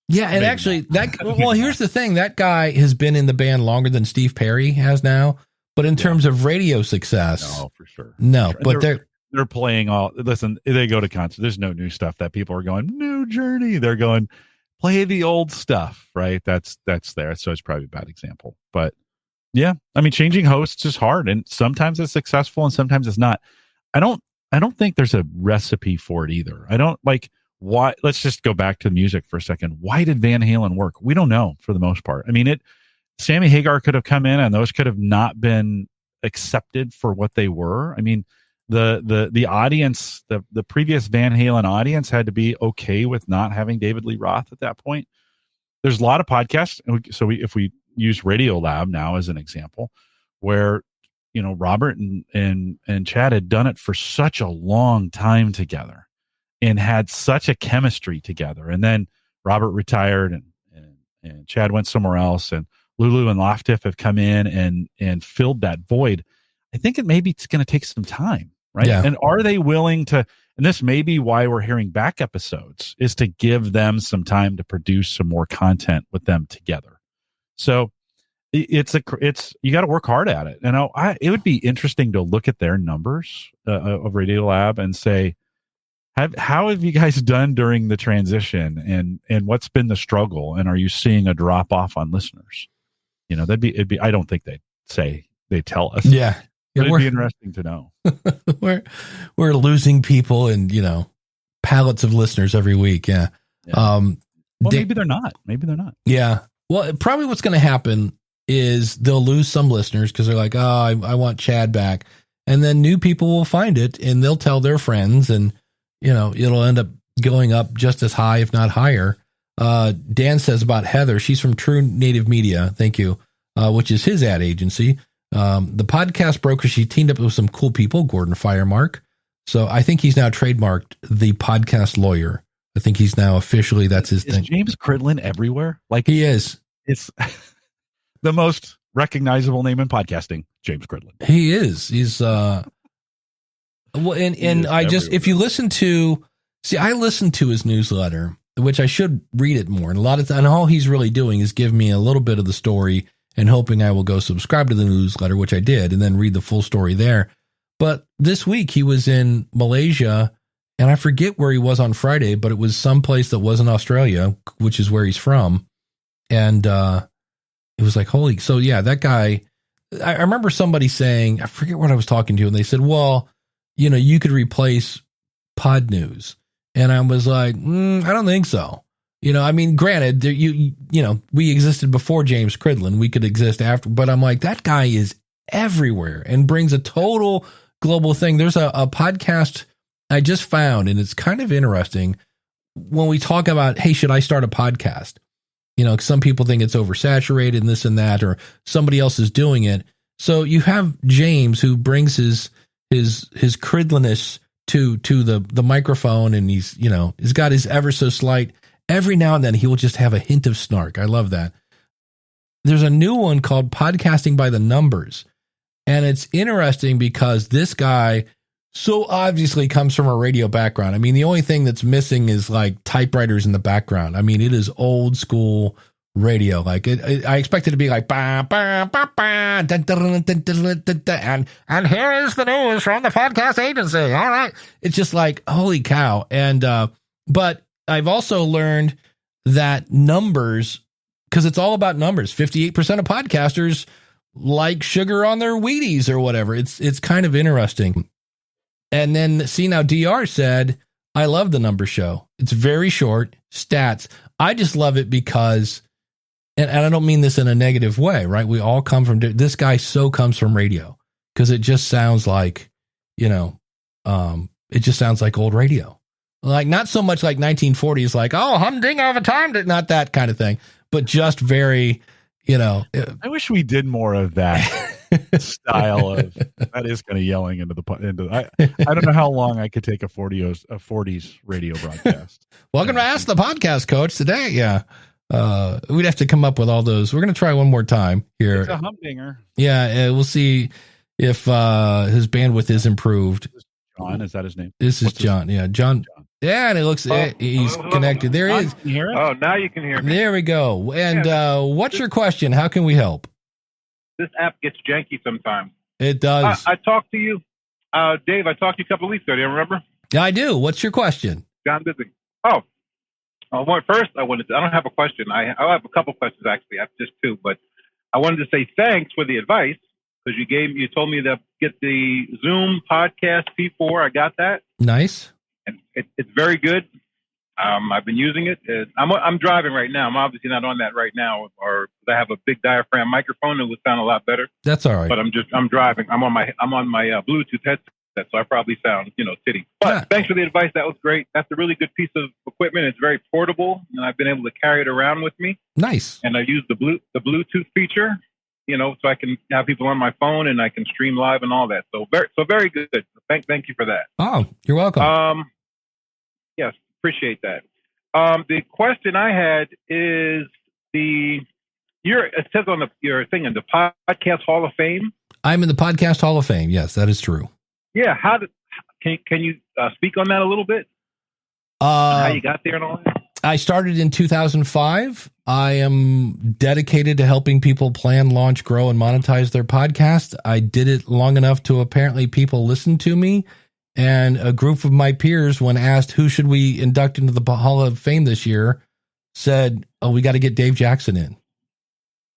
Yeah, and actually here's the thing. That guy has been in the band longer than Steve Perry has now, but in terms of radio success, no, for sure. No, but they're playing all, listen, they go to concerts. There's no new stuff that people are going, new Journey. They're going, play the old stuff, right? That's there. So it's probably a bad example. But yeah, I mean, changing hosts is hard, and sometimes it's successful and sometimes it's not. I don't think there's a recipe for it either. I don't like, why, let's just go back to music for a second. Why did Van Halen work? We don't know for the most part. I mean, Sammy Hagar could have come in and those could have not been accepted for what they were. I mean, the audience, the previous Van Halen audience had to be okay with not having David Lee Roth at that point. There's a lot of podcasts. If we use Radiolab now as an example, where, you know, Robert and Chad had done it for such a long time together and had such a chemistry together. And then Robert retired and Chad went somewhere else, and Lulu and Loftif have come in and filled that void. I think it's going to take some time, right? Yeah. And are they willing to, and this may be why we're hearing back episodes, is to give them some time to produce some more content with them together. So it's you got to work hard at it. And it would be interesting to look at their numbers of Radiolab and say, how have you guys done during the transition, and what's been the struggle, and are you seeing a drop off on listeners? You know, it'd be. I don't think they'd tell us. Yeah. But it'd be interesting to know. we're losing people and, you know, pallets of listeners every week. Yeah. Well, maybe they're not. Yeah. Well, probably what's going to happen is they'll lose some listeners because they're like, oh, I want Chad back. And then new people will find it and they'll tell their friends, and, you know, it'll end up going up just as high, if not higher. Dan says about Heather, she's from True Native Media. Thank you. Which is his ad agency. The podcast broker, she teamed up with some cool people, Gordon Firemark. So I think he's now trademarked the podcast lawyer. I think he's now officially, that's his thing. Is James Cridlin everywhere? Like, he is. It's the most recognizable name in podcasting, James Cridlin. He is. He's well, and I just, if you listen to, I listen to his newsletter, which I should read it more. And and all he's really doing is give me a little bit of the story and hoping I will go subscribe to the newsletter, which I did, and then read the full story there. But this week he was in Malaysia, and I forget where he was on Friday, but it was someplace that wasn't Australia, which is where he's from. And it was like, holy, so yeah, that guy, I remember somebody saying, I forget what I was talking to, and they said, well, you know, you could replace Pod News. And I was like, I don't think so. You know, I mean, granted, you know, we existed before James Cridlin. We could exist after, but I'm like, that guy is everywhere and brings a total global thing. There's a podcast I just found, and it's kind of interesting when we talk about, hey, should I start a podcast? You know, some people think it's oversaturated and this and that, or somebody else is doing it. So you have James, who brings his Cridlinness to the microphone, and he's got his ever so slight. Every now and then he will just have a hint of snark. I love that. There's a new one called Podcasting by the Numbers. And it's interesting because this guy so obviously comes from a radio background. I mean, the only thing that's missing is like typewriters in the background. I mean, it is old school radio. Like I expect it to be like, bah, bah, bah, bah, dun, dun, dun, dun, dun, dun, dun, and here is the news from the podcast agency. All right. It's just like, holy cow. And, but I've also learned that numbers, because it's all about numbers. 58% of podcasters like sugar on their Wheaties or whatever. It's kind of interesting. And then see, now DR said, I love the number show. It's very short stats. I just love it because, and I don't mean this in a negative way, right? We all come from, this guy comes from radio because it just sounds like, you know, it just sounds like old radio. Like, not so much like 1940s, like, oh, humding all the time, not that kind of thing, but just very, you know. I wish we did more of that style of, that is kind of yelling into I don't know how long I could take a 40s radio broadcast. Welcome to Ask the Podcast Coach today. Yeah. We'd have to come up with all those. We're going to try one more time here. It's a humdinger. Yeah. We'll see if his bandwidth is improved. John, is that his name? This is John. Yeah. John. Yeah, and it looks he's connected. There he is. Can you hear it? Oh, now you can hear me. There we go. And what's your question? How can we help? This app gets janky sometimes. It does. I talked to you, Dave. I talked to you a couple of weeks ago. Do you remember? Yeah, I do. What's your question? John Busy. Oh, first I don't have a question. I have a couple questions actually. I have just two, but I wanted to say thanks for the advice because you told me to get the Zoom podcast P4. I got that. Nice. And it's very good. I've been using it. I'm driving right now. I'm obviously not on that right now, or I have a big diaphragm microphone that would sound a lot better. That's all right. But I'm driving. I'm on my Bluetooth headset, so I probably sound titty. But thanks for the advice. That was great. That's a really good piece of equipment. It's very portable, and I've been able to carry it around with me. Nice. And I use the Bluetooth feature, so I can have people on my phone and I can stream live and all that. So very good. Thank you for that. Oh, you're welcome. Yes. Appreciate that. The question I had is it says on your thing in the Podcast Hall of Fame. I'm in the Podcast Hall of Fame. Yes, that is true. Yeah. Can you speak on that a little bit? How you got there and all that? I started in 2005. I am dedicated to helping people plan, launch, grow, and monetize their podcast. I did it long enough to apparently people listen to me. And a group of my peers, when asked who should we induct into the Hall of Fame this year, said, "Oh, we got to get Dave Jackson in."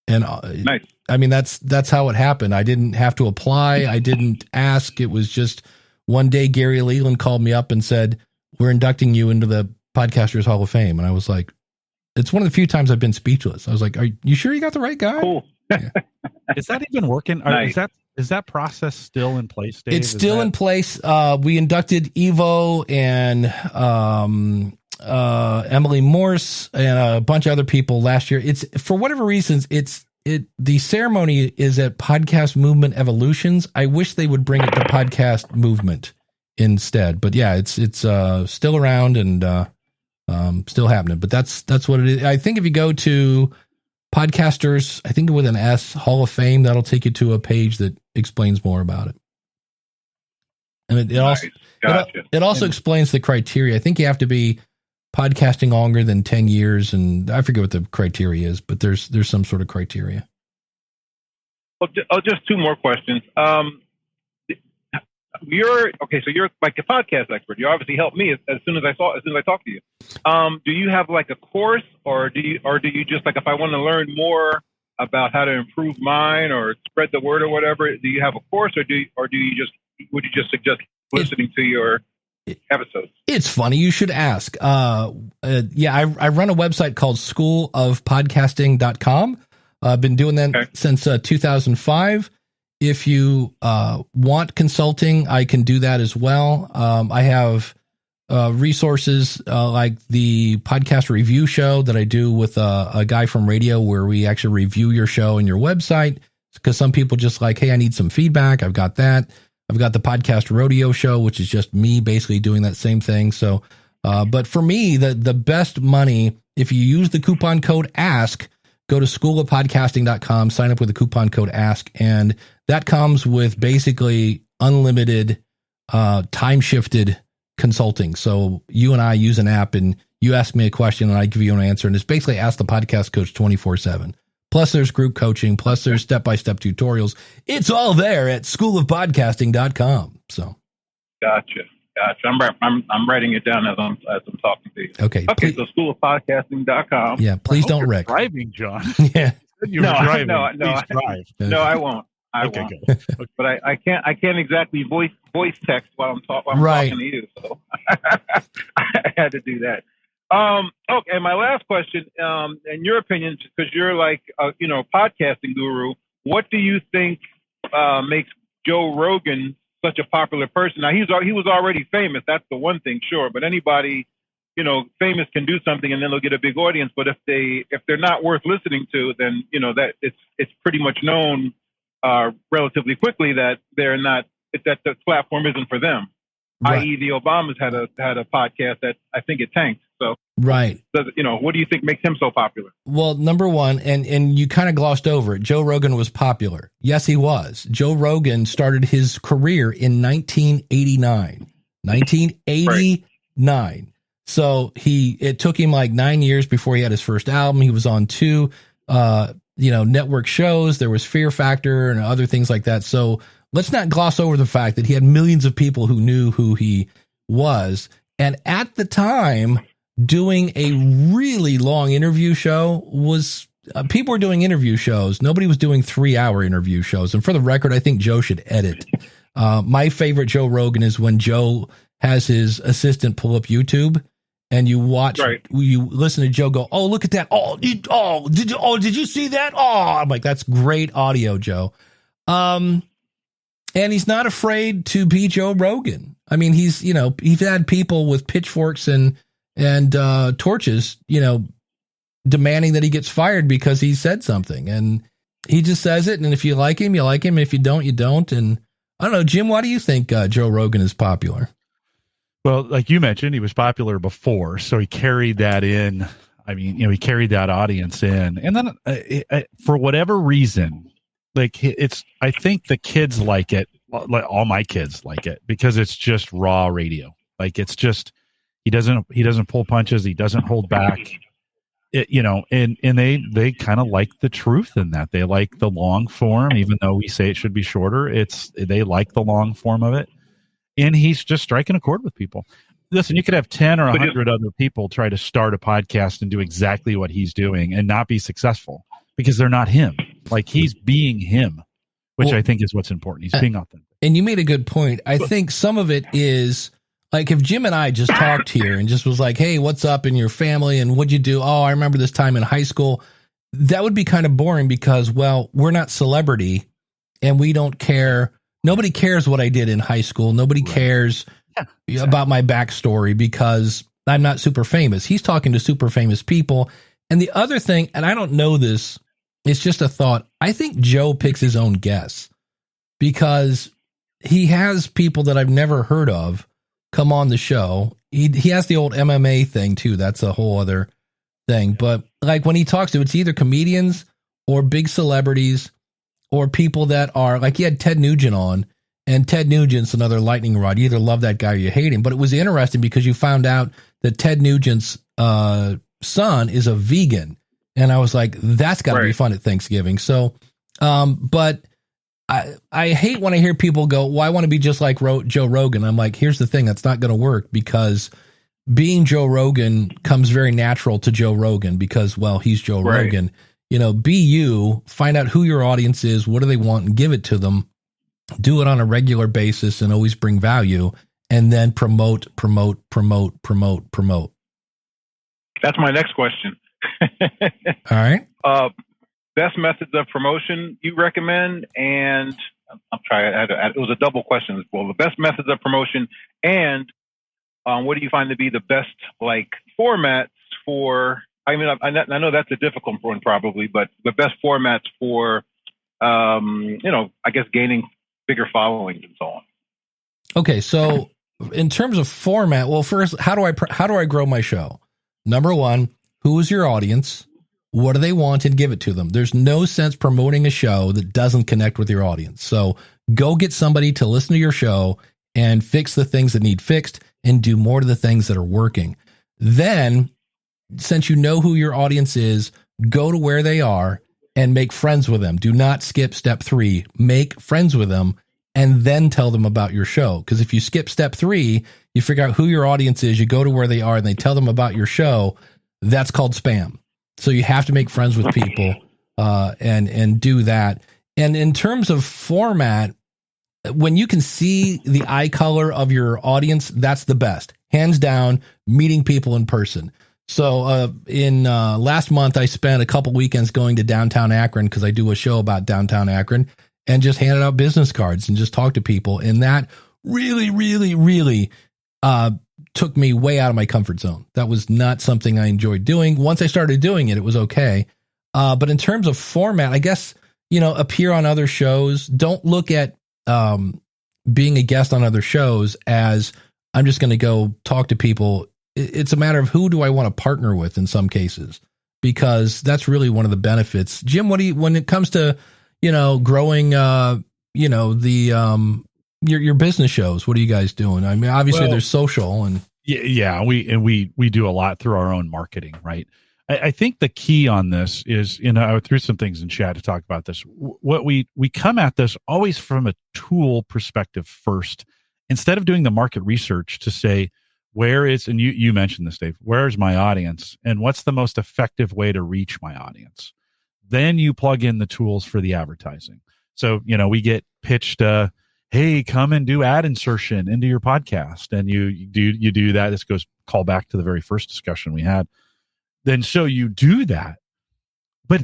And nice. I mean, that's how it happened. I didn't have to apply. I didn't ask. It was just one day Gary Leland called me up and said, "We're inducting you into the Podcasters Hall of Fame." And I was like, it's one of the few times I've been speechless. I was like, "Are you sure you got the right guy?" Cool. Yeah. Is that even working? Nice. Is that process still in place, Dave? It's still in place. We inducted Evo and Emily Morse and a bunch of other people last year. It's for whatever reasons, the ceremony is at Podcast Movement Evolutions. I wish they would bring it to Podcast Movement instead. But yeah, it's still around and still happening. But that's what it is. I think if you go to Podcasters, I think with an S, Hall of Fame, that'll take you to a page that explains more about it. And it also explains the criteria. I think you have to be podcasting longer than 10 years, and I forget what the criteria is, but there's some sort of criteria. Well, just two more questions. You're like a podcast expert. You obviously helped me as soon as I talked to you. Do you have like a course, or do you just, like, if I want to learn more about how to improve mine or spread the word or whatever, do you have a course, or would you just suggest listening to your episodes? It's funny you should ask. I run a website called schoolofpodcasting.com. I've been doing that since 2005. If you want consulting, I can do that as well. I have resources like the podcast review show that I do with a guy from radio, where we actually review your show and your website, because some people just like, hey, I need some feedback. I've got that. I've got the podcast rodeo show, which is just me basically doing that same thing. So, but for me, the best money, if you use the coupon code ASK, go to schoolofpodcasting.com, sign up with the coupon code ASK, and that comes with basically unlimited time-shifted consulting. So you and I use an app, and you ask me a question, and I give you an answer, and it's basically Ask the Podcast Coach 24/7. Plus there's group coaching, plus there's step-by-step tutorials. It's all there at schoolofpodcasting.com. So, Gotcha. I'm writing it down as I'm talking to you. Okay. So schoolofpodcasting.com. Yeah, please don't wreck. Driving, John. Yeah. No, I won't. I won't. Good. But I can't exactly voice text while I'm talking to you. So I had to do that. Okay. My last question, in your opinion, because you're like podcasting guru, what do you think makes Joe Rogan such a popular person? Now he was already famous. That's the one thing, sure. But anybody, famous can do something and then they'll get a big audience. But if they're not worth listening to, then that it's pretty much known relatively quickly that they're not, that the platform isn't for them. Right. I.e., the Obamas had a podcast that I think it tanked. So right. So, what do you think makes him so popular? Well, number one, and you kind of glossed over it, Joe Rogan was popular. Yes, he was. Joe Rogan started his career in 1989. 1989. Right. So it took him like 9 years before he had his first album. He was on 2 network shows. There was Fear Factor and other things like that. So let's not gloss over the fact that he had millions of people who knew who he was. And at the time, doing a really long interview show was people were doing interview shows. Nobody was doing 3-hour interview shows. And for the record, I think Joe should edit. My favorite Joe Rogan is when Joe has his assistant pull up YouTube and you watch, you listen to Joe go, oh, look at that. Did you see that? Oh, I'm like, that's great audio, Joe. And he's not afraid to be Joe Rogan. I mean, he's had people with pitchforks and torches, demanding that he gets fired because he said something, and he just says it. And if you like him, you like him. If you don't, you don't. And I don't know, Jim, why do you think Joe Rogan is popular? Well, like you mentioned, he was popular before, so he carried that in. I mean, he carried that audience in, and then for whatever reason, I think the kids like it. Like all my kids like it because it's just raw radio. Like it's just he doesn't pull punches. He doesn't hold back. And they kind of like the truth in that. They like the long form, even though we say it should be shorter. They like the long form of it. And he's just striking a chord with people. Listen, you could have 10 or 100 other people try to start a podcast and do exactly what he's doing and not be successful because they're not him. Like he's being him, which I think is what's important. He's being authentic. And you made a good point. I think some of it is like if Jim and I just talked here and just was like, hey, what's up in your family and what'd you do? Oh, I remember this time in high school. That would be kind of boring because, well, we're not celebrity and we don't care. Nobody cares what I did in high school. Nobody cares about my backstory because I'm not super famous. He's talking to super famous people. And the other thing, and I don't know this, it's just a thought. I think Joe picks his own guests because he has people that I've never heard of come on the show. He has the old MMA thing too. That's a whole other thing. But like when he talks to, it's either comedians or big celebrities or people that are like, he had Ted Nugent on, and Ted Nugent's another lightning rod. You either love that guy or you hate him. But it was interesting because you found out that Ted Nugent's son is a vegan. And I was like, that's got to be fun at Thanksgiving. So, but I hate when I hear people go, well, I want to be just like Joe Rogan. I'm like, here's the thing. That's not going to work because being Joe Rogan comes very natural to Joe Rogan because, well, he's Joe Rogan. Be you, find out who your audience is, what do they want, and give it to them. Do it on a regular basis and always bring value, and then promote. That's my next question. All right. Best methods of promotion you recommend, and I'm trying. It was a double question as well. The best methods of promotion, and what do you find to be the best formats for? I mean, I know that's a difficult one probably, but the best formats for, I guess gaining bigger followings and so on. Okay, so in terms of format, well, first, how do I grow my show? Number one, who is your audience? What do they want, and give it to them. There's no sense promoting a show that doesn't connect with your audience. So go get somebody to listen to your show and fix the things that need fixed and do more to the things that are working. Then, since you know who your audience is, go to where they are and make friends with them. Do not skip step 3. Make friends with them and then tell them about your show. Because if you skip step 3, you figure out who your audience is, you go to where they are and they tell them about your show. That's called spam. So you have to make friends with people and do that. And in terms of format, when you can see the eye color of your audience, that's the best. Hands down, meeting people in person. So in last month, I spent a couple weekends going to downtown Akron because I do a show about downtown Akron and just handed out business cards and just talked to people. And that really, really, really took me way out of my comfort zone. That was not something I enjoyed doing. Once I started doing it, it was okay. But in terms of format, I guess, appear on other shows. Don't look at being a guest on other shows as I'm just going to go talk to people. It's a matter of who do I want to partner with in some cases, because that's really one of the benefits. Jim, when it comes to, growing, your business shows, what are you guys doing? I mean, obviously there's social and we do a lot through our own marketing, right? I think the key on this is, I threw some things in chat to talk about this. What we come at this always from a tool perspective first, instead of doing the market research to say, where is, and you mentioned this, Dave, where is my audience and what's the most effective way to reach my audience? Then you plug in the tools for the advertising. So, we get pitched, hey, come and do ad insertion into your podcast. And you do that. This goes call back to the very first discussion we had. Then so you do that. But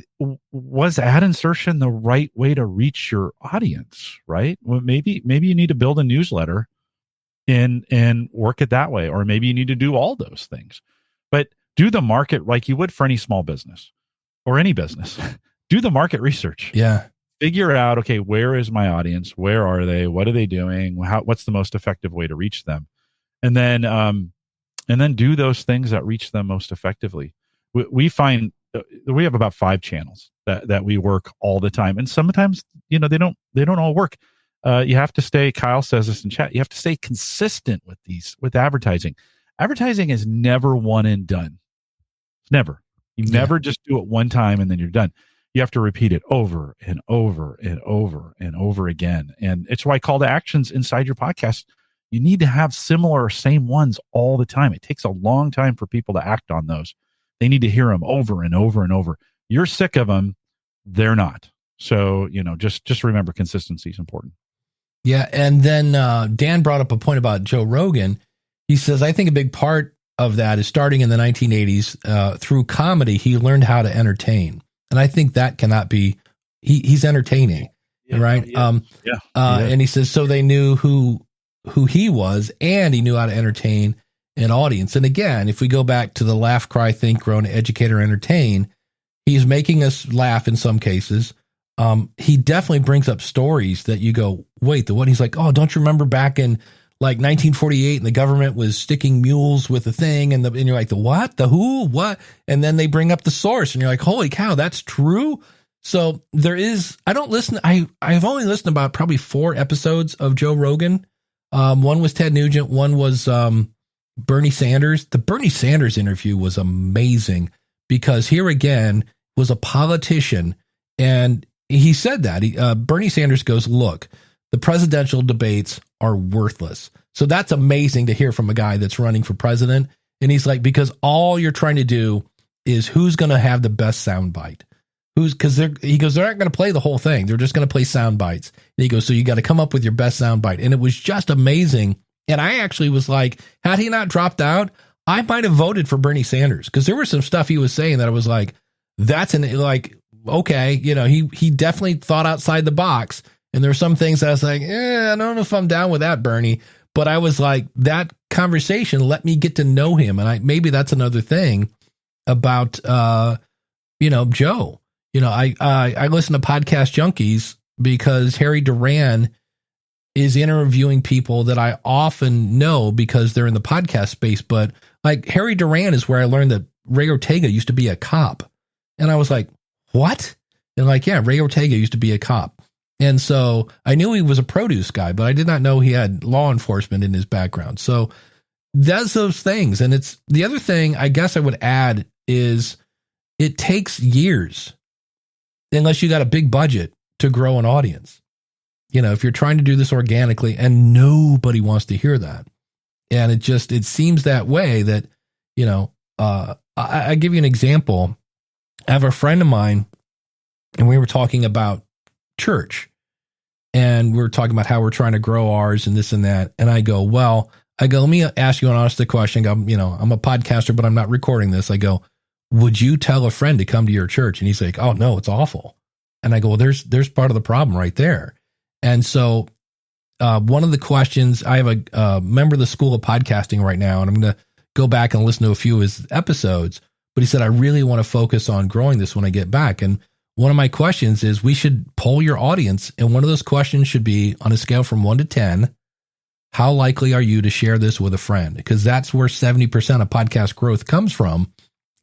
was ad insertion the right way to reach your audience, right? Well, maybe you need to build a newsletter and work it that way. Or maybe you need to do all those things. But do the market like you would for any small business or any business. Do the market research. Yeah. Figure out, okay, where is my audience? Where are they? What are they doing? What's the most effective way to reach them? And then do those things that reach them most effectively. We find we have about 5 channels that we work all the time, and sometimes they don't all work. You have to stay. Kyle says this in chat. You have to stay consistent with advertising. Advertising is never one and done. It's never. You never just do it one time and then you're done. You have to repeat it over and over and over and over again. And it's why call to actions inside your podcast, you need to have similar same ones all the time. It takes a long time for people to act on those. They need to hear them over and over and over. You're sick of them. They're not. So, just remember consistency is important. Yeah. And then Dan brought up a point about Joe Rogan. He says, I think a big part of that is starting in the 1980s through comedy, he learned how to entertain. And I think that cannot be, he's entertaining, right? And he says, so they knew who he was, and he knew how to entertain an audience. And again, if we go back to the laugh, cry, think, grow, educate, or entertain, he's making us laugh in some cases. He definitely brings up stories that you go, wait, the what? He's like, oh, don't you remember back in like 1948 and the government was sticking mules with a thing and you're like, the what, the who, what? And then they bring up the source and you're like, holy cow, that's true. So I've only listened to about probably 4 episodes of Joe Rogan. One was Ted Nugent. One was Bernie Sanders. The Bernie Sanders interview was amazing because here again was a politician. And he said that Bernie Sanders goes, look, the presidential debates are worthless. So that's amazing to hear from a guy that's running for president. And he's like, because all you're trying to do is who's going to have the best soundbite. He goes, they're not going to play the whole thing. They're just going to play sound bites. And he goes, so you got to come up with your best soundbite. And it was just amazing. And I actually was like, had he not dropped out, I might have voted for Bernie Sanders because there was some stuff he was saying that I was like, okay, he definitely thought outside the box. And there were some things that I was like, I don't know if I'm down with that, Bernie. But I was like, that conversation let me get to know him. And maybe that's another thing about, Joe. I listen to Podcast Junkies because Harry Duran is interviewing people that I often know because they're in the podcast space. But like Harry Duran is where I learned that Ray Ortega used to be a cop. And I was like, what? And like, yeah, Ray Ortega used to be a cop. And so I knew he was a produce guy, but I did not know he had law enforcement in his background. So that's those things. And it's the other thing I guess I would add is it takes years unless you got a big budget to grow an audience. If you're trying to do this organically and nobody wants to hear that. And it seems that way that, I give you an example. I have a friend of mine and we were talking about church and we were talking about how we're trying to grow ours and this and that. And I go, let me ask you an honest question. I'm a podcaster, but I'm not recording this. I go, would you tell a friend to come to your church? And he's like, oh no, it's awful. And I go, well, there's part of the problem right there. And so one of the questions, I have a member of the School of Podcasting right now, and I'm going to go back and listen to a few of his episodes, but he said, I really want to focus on growing this when I get back. And one of my questions is we should poll your audience. And one of those questions should be on a scale from 1 to 10, how likely are you to share this with a friend? Because that's where 70% of podcast growth comes from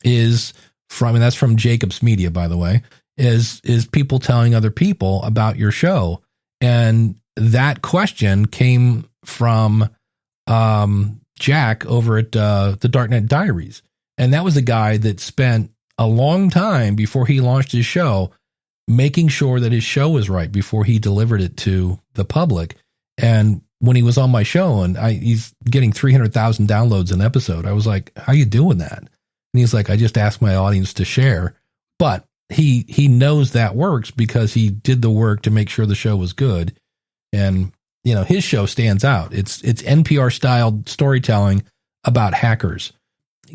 and that's from Jacobs Media, by the way, is people telling other people about your show. And that question came from Jack over at the Darknet Diaries. And that was a guy that spent a long time before he launched his show, making sure that his show was right before he delivered it to the public. And when he was on my show and he's getting 300,000 downloads an episode, I was like, how you doing that? And he's like, I just asked my audience to share, but he knows that works because he did the work to make sure the show was good. And his show stands out. It's NPR styled storytelling about hackers.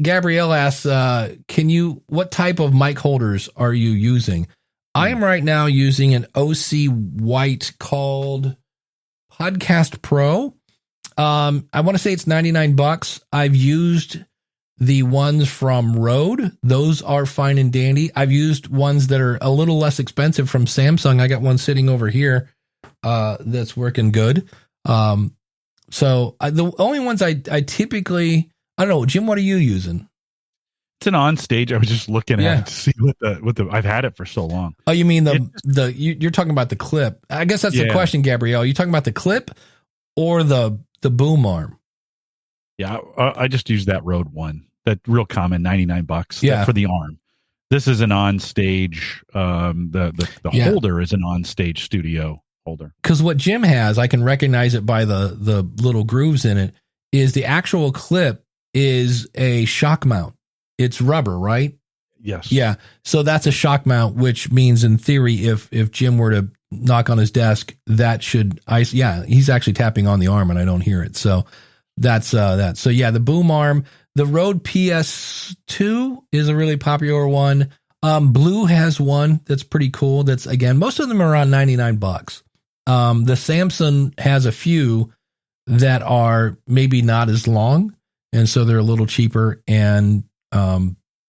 Gabrielle asks, what type of mic holders are you using? I am right now using an OC White called Podcast Pro. I want to say it's $99. I've used the ones from Rode. Those are fine and dandy. I've used ones that are a little less expensive from Samsung. I got one sitting over here that's working good. So the only ones I typically, I don't know, Jim, what are you using? It's an on stage. I was just looking at it to see what the I've had it for so long. Oh, you mean you're talking about the clip? I guess that's the question, Gabrielle. You talking about the clip or the boom arm? Yeah, I just used that Rode one. That real common, $99 for the arm. This is an on stage. The holder is an on stage studio holder. Because what Jim has, I can recognize it by the little grooves in it. Is the actual clip is a shock mount. It's rubber, right? Yes. Yeah. So that's a shock mount, which means in theory, if Jim were to knock on his desk, that should he's actually tapping on the arm and I don't hear it. So that's that. So yeah, the boom arm, the Rode PS2 is a really popular one. Blue has one that's pretty cool. That's, again, most of them are around $99. The Samsung has a few that are maybe not as long, and so they're a little cheaper, and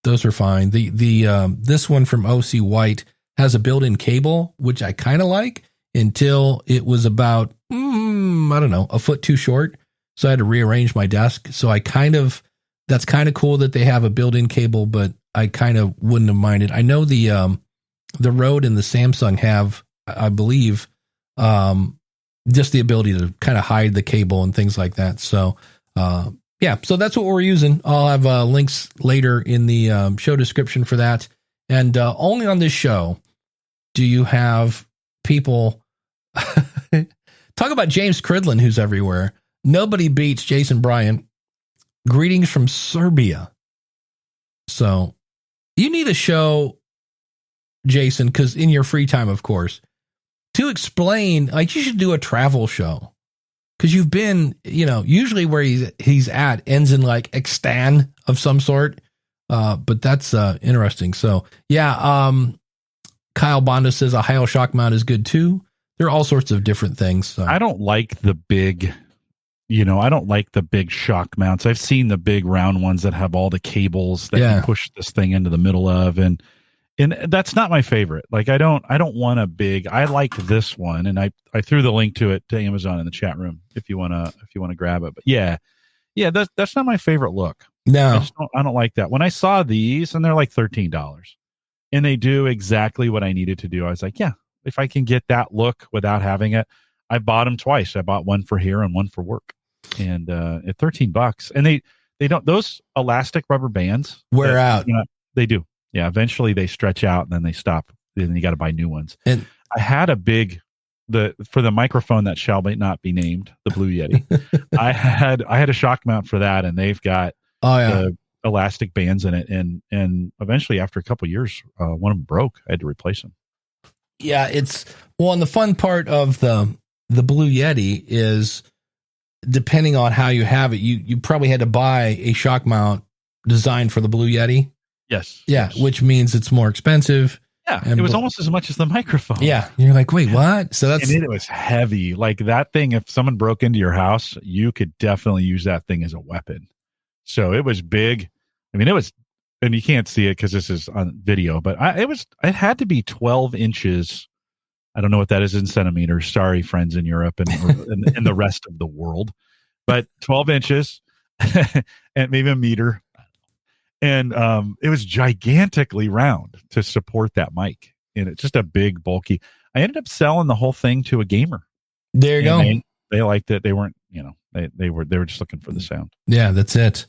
those are fine. This one from OC White has a built-in cable, which I kind of like, until it was about, I don't know, a foot too short. So I had to rearrange my desk. So that's kind of cool that they have a built-in cable, but I kind of wouldn't have minded. I know the Rode and the Samsung have, I believe, just the ability to kind of hide the cable and things like that. So, so that's what we're using. I'll have links later in the show description for that. And only on this show do you have people talk about James Cridlin, who's everywhere. Nobody beats Jason Bryant. Greetings from Serbia. So you need a show, Jason, because in your free time, of course, to explain, like, you should do a travel show. Because you've been, usually where he's at ends in like Extan of some sort. But that's interesting. So yeah, Kyle Bonda says a Heil shock mount is good too. There are all sorts of different things. So. I don't like the big, I don't like the big shock mounts. I've seen the big round ones that have all the cables that you push this thing into the middle of, and that's not my favorite. Like I don't want a big. I like this one, and I threw the link to it to Amazon in the chat room if you wanna grab it. But yeah, that's not my favorite look. No, I don't like that. When I saw these, and they're like $13, and they do exactly what I needed to do, I was like, yeah, if I can get that look without having it, I bought them twice. I bought one for here and one for work, and at $13, and they don't, those elastic rubber bands wear out. They do. Yeah, eventually they stretch out and then they stop. Then you got to buy new ones. And I had a big for the microphone that shall not be named, the Blue Yeti. I had a shock mount for that, and they've got the elastic bands in it, and eventually after a couple of years, one of them broke. I had to replace them. Yeah, and the fun part of the Blue Yeti is, depending on how you have it, you probably had to buy a shock mount designed for the Blue Yeti. Yes. Yeah, yes. Which means it's more expensive. Yeah, it was almost as much as the microphone. Yeah, you're like, wait, what? So and it was heavy. Like that thing, if someone broke into your house, you could definitely use that thing as a weapon. So it was big. I mean, it was, and you can't see it because this is on video, but it had to be 12 inches. I don't know what that is in centimeters. Sorry, friends in Europe and the rest of the world, but 12 inches and maybe a meter. And it was gigantically round to support that mic. And it's just a big, bulky. I ended up selling the whole thing to a gamer. There you go. They liked it. They weren't, they were just looking for the sound. Yeah, that's it.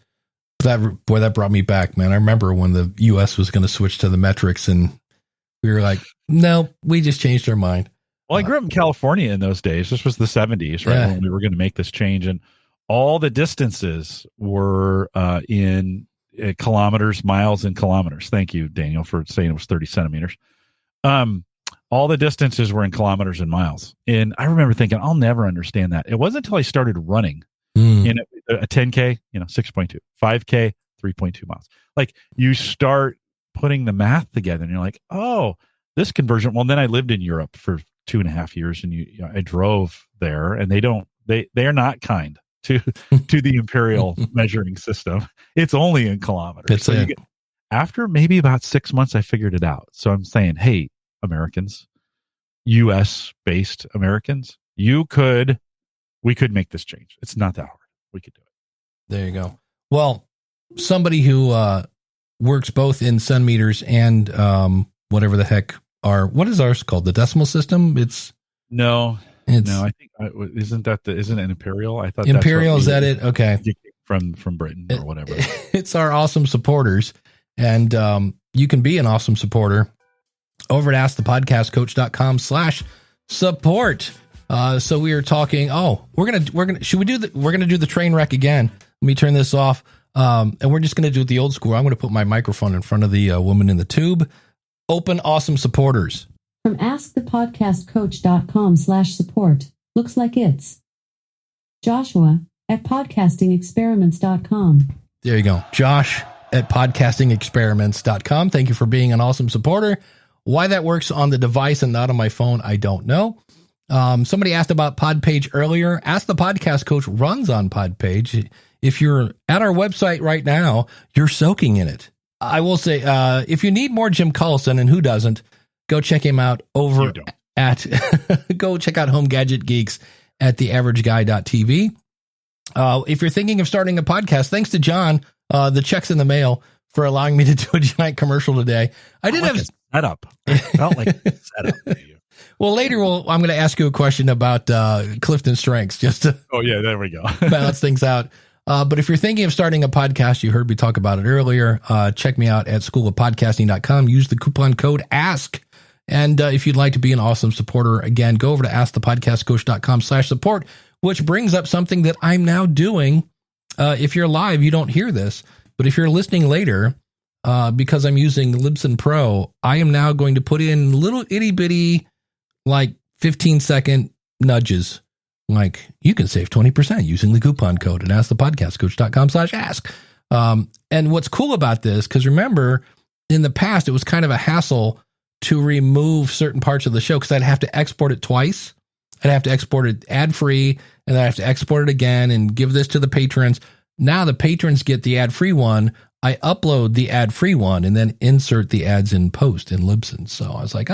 That brought me back, man. I remember when the US was going to switch to the metrics, and we were like, no, we just changed our mind. Well, I grew up in California in those days. This was the 70s, right? When we were going to make this change, and all the distances were in kilometers, miles, and kilometers. Thank you, Daniel, for saying it was 30 centimeters. all the distances were in kilometers and miles. And I remember thinking, I'll never understand that. It wasn't until I started running in a 10K, 6.2, 5K, 3.2 miles. Like, you start putting the math together and you're like, oh, this conversion. Well, then I lived in Europe for 2.5 years, and I drove there, and they are not kind to the imperial measuring system. It's only in kilometers. So after maybe about 6 months, I figured it out. So I'm saying, hey, Americans, US based Americans, we could make this change. It's not that hard. We could do it. There you go. Well, somebody who works both in centimeters and whatever the heck what is ours called? The decimal system? No, I think isn't it imperial? I thought imperial, is that it? Okay. From Britain or whatever. It's our awesome supporters, and you can be an awesome supporter over at askthepodcastcoach.com/support. So we are talking. We're gonna do the train wreck again. Let me turn this off. And we're just gonna do it the old school. I'm gonna put my microphone in front of the woman in the tube. Open awesome supporters. From askthepodcastcoach.com/support. Looks like it's Joshua at podcastingexperiments.com. There you go. Josh at podcastingexperiments.com. Thank you for being an awesome supporter. Why that works on the device and not on my phone, I don't know. Somebody asked about Podpage earlier. Ask the Podcast Coach runs on Podpage. If you're at our website right now, you're soaking in it. I will say, if you need more Jim Collison, and who doesn't, go check him out over at, go check out Home Gadget Geeks at theaverageguy.tv. If you're thinking of starting a podcast, thanks to John, the check's in the mail for allowing me to do a giant commercial today. I did have a setup. I felt like a setup. Well, later I'm going to ask you a question about Clifton Strengths, just to there we go. balance things out. But if you're thinking of starting a podcast, you heard me talk about it earlier. Check me out at schoolofpodcasting.com. Use the coupon code ASK. And if you'd like to be an awesome supporter, again, go over to askthepodcastcoach.com/support, which brings up something that I'm now doing. If you're live, you don't hear this, but if you're listening later, because I'm using Libsyn Pro, I am now going to put in little itty bitty, like 15-second nudges. Like, you can save 20% using the coupon code at askthepodcastcoach.com/ask. And what's cool about this, because remember, in the past, it was kind of a hassle to remove certain parts of the show because I'd have to export it twice. I'd have to export it ad-free, and then I have to export it again and give this to the patrons. Now the patrons get the ad-free one. I upload the ad-free one and then insert the ads in post in Libsyn. So I was like,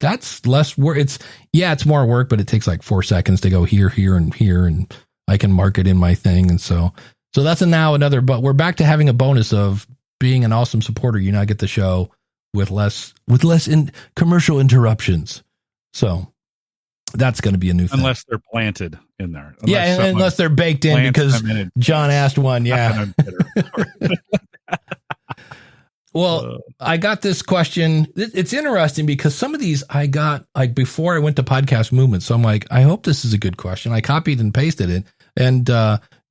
that's less work. It's more work, but it takes like 4 seconds to go here, and I can mark it in my thing. And so that's another, but we're back to having a bonus of being an awesome supporter. You now get the show with less commercial interruptions. So that's going to be a new thing. Unless they're planted in there. Unless they're baked in because John asked one. Yeah. Well, I got this question. It's interesting because some of these I got like before I went to Podcast Movement. So I'm like, I hope this is a good question. I copied and pasted it. And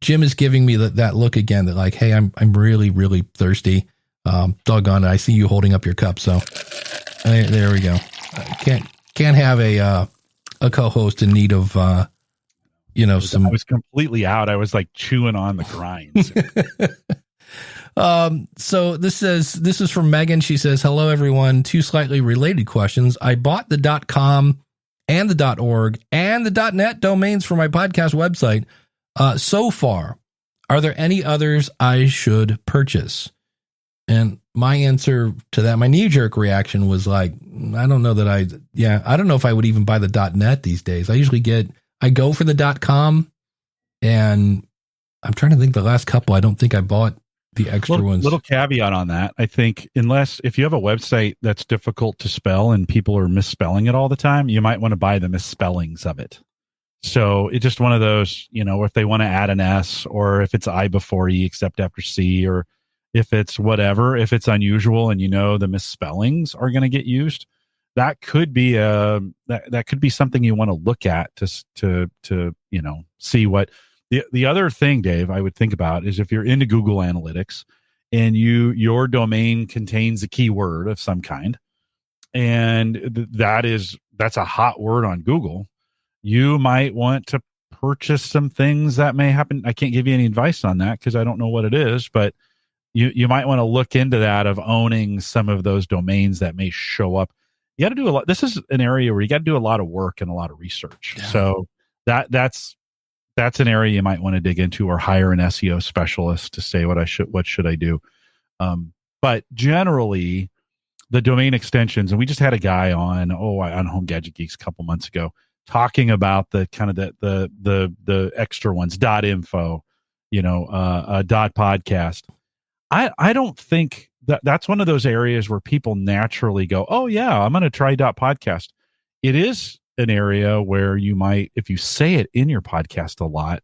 Jim is giving me that look again that like, hey, I'm really, really thirsty. Doggone it. I see you holding up your cup. So there we go. Can't have a co-host in need of, some. I was completely out. I was like chewing on the grinds. So this is from Megan. She says, hello, everyone. 2 slightly related questions. I bought the .com and the .org and the .net domains for my podcast website. So far, are there any others I should purchase? And my answer to that, my knee-jerk reaction was like, I don't know if I would even buy the .net these days. I go for the .com, and I'm trying to think the last couple. I don't think I bought the extra ones. Little caveat on that. I think if you have a website that's difficult to spell and people are misspelling it all the time, you might want to buy the misspellings of it. So it's just one of those, if they want to add an S, or if it's I before E except after C, or if it's whatever, if it's unusual and the misspellings are going to get used, that could be that could be something you want to look at to see what. The other thing, Dave, I would think about is if you're into Google Analytics and your domain contains a keyword of some kind, and that is that's a hot word on Google. You might want to purchase some things that may happen. I can't give you any advice on that because I don't know what it is, but you might want to look into that of owning some of those domains that may show up. You got to do a lot. This is an area where you got to do a lot of work and a lot of research. Yeah. So that's an area you might want to dig into, or hire an SEO specialist to say what should I do. But generally, the domain extensions, and we just had a guy on Home Gadget Geeks a couple months ago talking about the kind of the extra ones, .info, .podcast. I don't think that's one of those areas where people naturally go, oh yeah, I'm going to try .podcast. It is an area where you might, if you say it in your podcast a lot,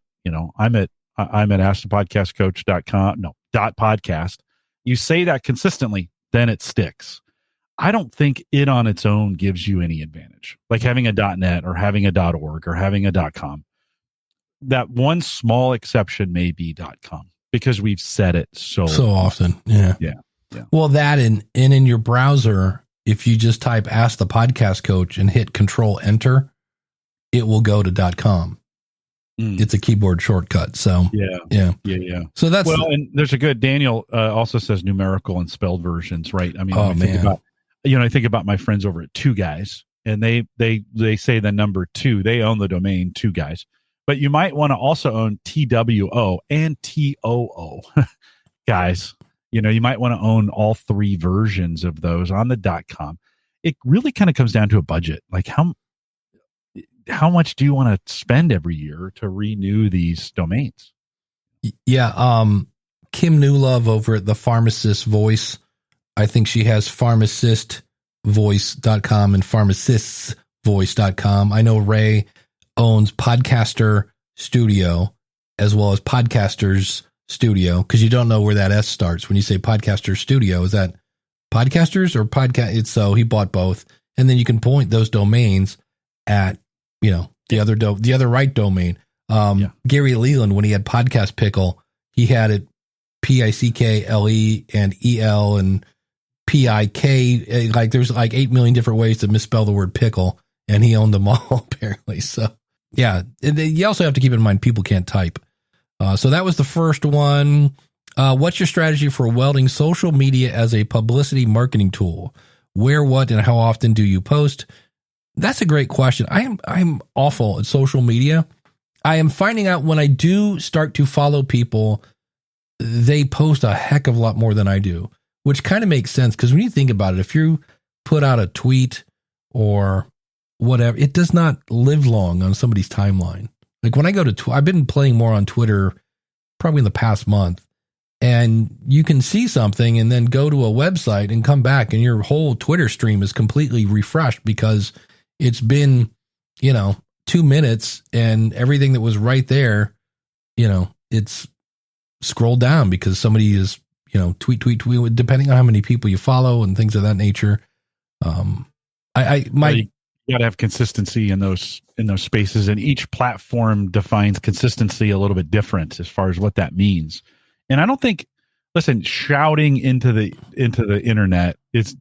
I'm at askthepodcastcoach.com, .podcast. You say that consistently, then it sticks. I don't think it on its own gives you any advantage, like having a .net or having a .org or having a .com. That one small exception may be .com because we've said it so often. Yeah. Well, that and in your browser, if you just type Ask the Podcast Coach and hit Control Enter, it will go to .com. It's a keyboard shortcut. So yeah. So that's and there's a good Daniel also says numerical and spelled versions, right? I mean, I think about my friends over at Two Guys, and they say the number 2. They own the domain Two Guys, but you might want to also own TWO and TOO, guys. You might want to own all 3 versions of those on the .com. It really kind of comes down to a budget, like how much do you want to spend every year to renew these domains? Yeah. Kim Newlove over at the Pharmacist Voice, I think she has pharmacistvoice.com and pharmacistvoice.com. I know Ray owns Podcaster Studio as well as Podcasters Studio, because you don't know where that S starts. When you say Podcaster Studio, is that Podcasters or Podcast? So he bought both. And then you can point those domains at the other right domain. Gary Leland, when he had Podcast Pickle, he had it PICKLE and EL and PIK. Like there's like 8 million different ways to misspell the word pickle, and he owned them all apparently. So yeah, and you also have to keep in mind people can't type. So that was the first one. What's your strategy for welding social media as a publicity marketing tool? Where, what, and how often do you post? That's a great question. I'm awful at social media. I am finding out when I do start to follow people, they post a heck of a lot more than I do, which kind of makes sense because when you think about it, if you put out a tweet or whatever, it does not live long on somebody's timeline. Like when I go to I've been playing more on Twitter probably in the past month, and you can see something and then go to a website and come back and your whole Twitter stream is completely refreshed because it's been, 2 minutes and everything that was right there, it's scrolled down because somebody is, tweet, depending on how many people you follow and things of that nature. You got to have consistency in those spaces, and each platform defines consistency a little bit different as far as what that means. And I don't think, shouting into the internet is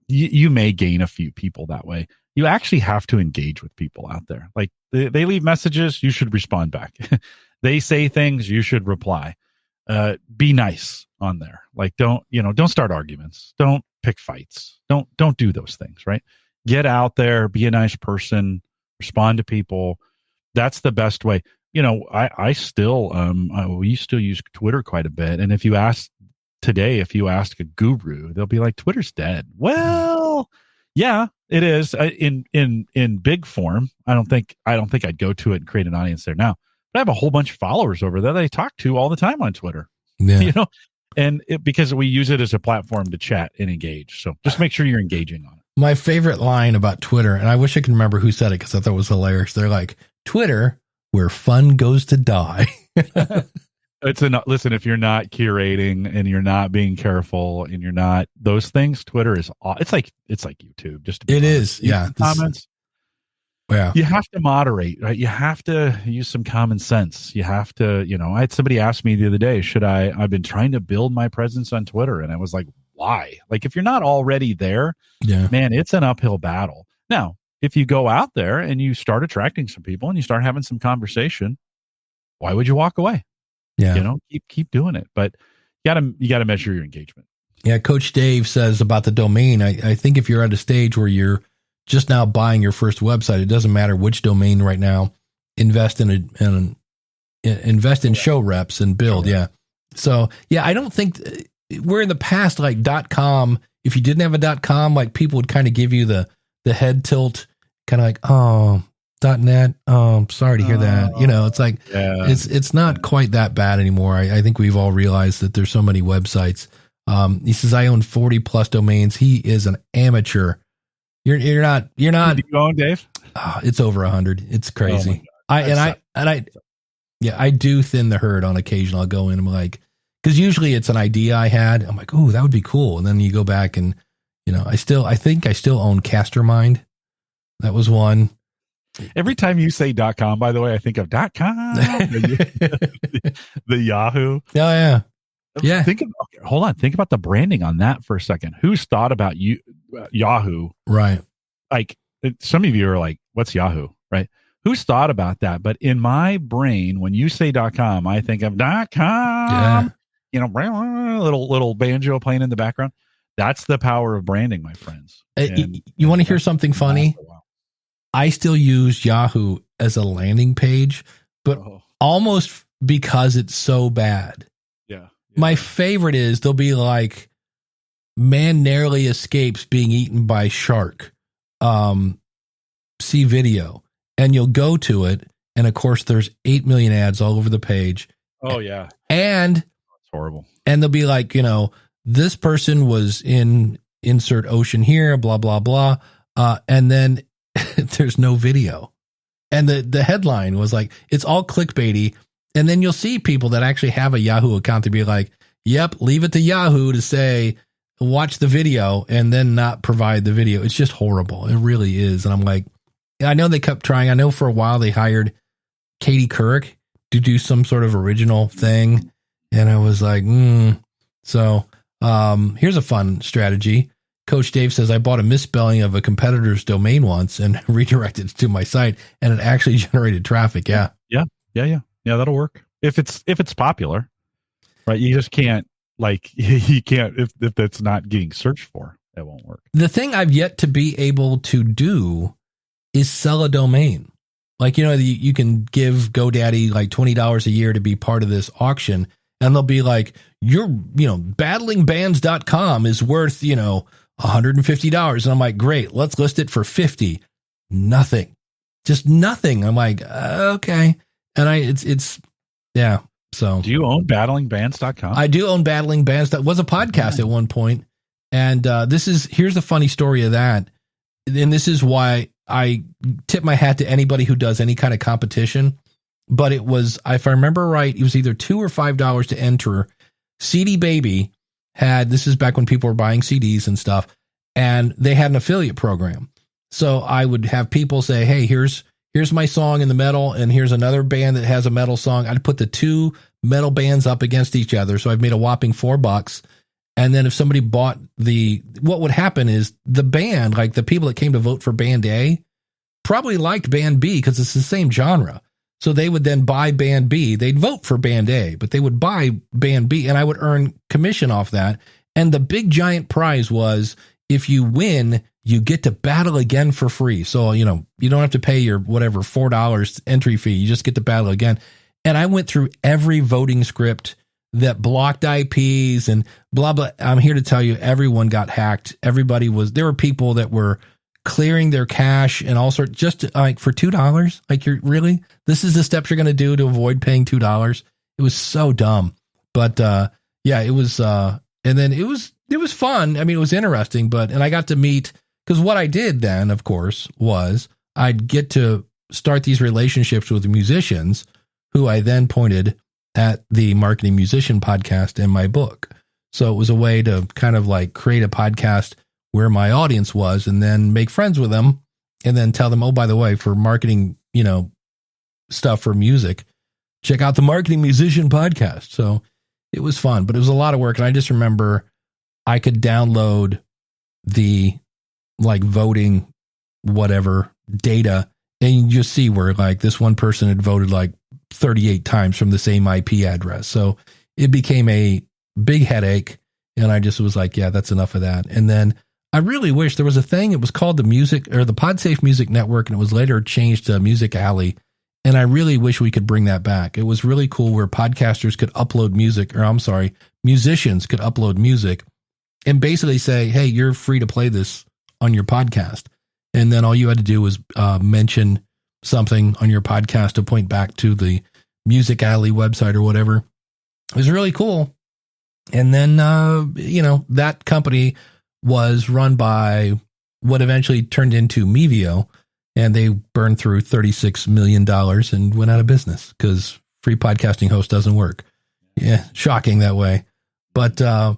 you may gain a few people that way. You actually have to engage with people out there. Like they leave messages, you should respond back. They say things, you should reply. Be nice on there. Like don't start arguments. Don't pick fights. Don't do those things, right? Get out there, be a nice person, respond to people. That's the best way. I still we still use Twitter quite a bit. And if you ask a guru, they'll be like, Twitter's dead. Well, yeah, it is in big form. I don't think I'd go to it and create an audience there now. But I have a whole bunch of followers over there that I talk to all the time on Twitter. Yeah. And because we use it as a platform to chat and engage. So just make sure you're engaging on it. My favorite line about Twitter, and I wish I could remember who said it because I thought it was hilarious. They're like, Twitter, where fun goes to die. Listen, if you're not curating and you're not being careful and you're not those things, Twitter is it's like YouTube. Just to be honest. Yeah. Comments. Yeah. You have to moderate, right? You have to use some common sense. You have to, I had somebody ask me the other day, I've been trying to build my presence on Twitter. And I was like, why? Like if you're not already there, man, it's an uphill battle. Now, if you go out there and you start attracting some people and you start having some conversation, why would you walk away? Yeah. You know, keep doing it. But you gotta measure your engagement. Yeah. Coach Dave says about the domain. I think if you're at a stage where you're just now buying your first website, it doesn't matter which domain right now. Invest in show reps and build. Yeah. So yeah, I don't think we're in the past, like .com. If you didn't have a .com, like people would kind of give you the head tilt, kind of like, oh, .net. Oh, sorry to hear that. You know, it's like, it's not quite that bad anymore. I think we've all realized that there's so many websites. He says, I own 40 plus domains. He is an amateur. You're not. Do you own, Dave? It's over 100. It's crazy. Oh I do thin the herd on occasion. I'll go in and I'm like, because usually it's an idea I had. I'm like, oh, that would be cool. And then you go back and, you know, I think I still own Castermind. That was one. Every time you say .com, by the way, I think of .com, the Yahoo. Oh, yeah. Yeah. Hold on. Think about the branding on that for a second. Who's thought about Yahoo? Right. Like some of you are like, what's Yahoo? Right. Who's thought about that? But in my brain, when you say .com, I think of .com, Yeah. You know, little banjo playing in the background. That's the power of branding, my friends. You want to hear something funny? I still use Yahoo as a landing page, but almost because it's so bad. Yeah. My favorite is they'll be like, man narrowly escapes being eaten by shark. See video. And you'll go to it. And of course, there's 8 million ads all over the page. Oh, yeah. And it's horrible. And they'll be like, you know, this person was in insert ocean here, blah, blah, blah. And then there's no video. And the headline was like, it's all clickbaity. And then you'll see people that actually have a Yahoo account to be like, yep, leave it to Yahoo to say, watch the video and then not provide the video. It's just horrible. It really is. And I'm like, I know they kept trying. I know for a while they hired Katie Couric to do some sort of original thing. And I was like, So here's a fun strategy. Coach Dave says, I bought a misspelling of a competitor's domain once and redirected it to my site, and it actually generated traffic. Yeah. Yeah, that'll work. If it's popular, right? You just can't, like, you can't, if that's not getting searched for, it won't work. The thing I've yet to be able to do is sell a domain. Like, you know, you can give GoDaddy like $20 a year to be part of this auction, and they'll be like, battlingbands.com is worth, $150. And I'm like, great, let's list it for 50. Nothing. Just nothing. I'm like, okay. And it's so. Do you own battlingbands.com? I do own Battling Bands. That was a podcast at one point. And here's the funny story of that. And this is why I tip my hat to anybody who does any kind of competition. But it was, if I remember right, it was either $2 or $5 to enter. CD Baby this is back when people were buying CDs and stuff, and they had an affiliate program. So I would have people say, hey, here's my song in the metal, and here's another band that has a metal song. I'd put the two metal bands up against each other. So I've made a whopping $4. And then if somebody bought what would happen is the band, like the people that came to vote for band A, probably liked band B because it's the same genre. So they would then buy band B. They'd vote for band A, but they would buy band B, and I would earn commission off that. And the big giant prize was, if you win, you get to battle again for free. So, you don't have to pay your whatever $4 entry fee. You just get to battle again. And I went through every voting script that blocked IPs and blah, blah. I'm here to tell you, everyone got hacked. There were people that were clearing their cache and all sorts, just like for $2. Like, this is the steps you're going to do to avoid paying $2. It was so dumb. But it was, and then it was fun. I mean, it was interesting, and I got to meet, because what I did then, of course, was I'd get to start these relationships with musicians who I then pointed at the Marketing Musician podcast and my book. So it was a way to kind of like create a podcast where my audience was, and then make friends with them, and then tell them, oh, by the way, for marketing, stuff for music, check out the Marketing Musician podcast. So it was fun, but it was a lot of work. And I just remember I could download the voting whatever data, and you just see where like this one person had voted like 38 times from the same IP address. So it became a big headache. And I just was like, yeah, that's enough of that. And then I really wish there was a thing. It was called the PodSafe Music Network, and it was later changed to Music Alley. And I really wish we could bring that back. It was really cool where podcasters could upload music, or I'm sorry, musicians could upload music and basically say, hey, you're free to play this on your podcast. And then all you had to do was mention something on your podcast to point back to the Music Alley website or whatever. It was really cool. And then, that company was run by what eventually turned into Mevio, and they burned through $36 million and went out of business because free podcasting host doesn't work. Yeah, shocking that way. But at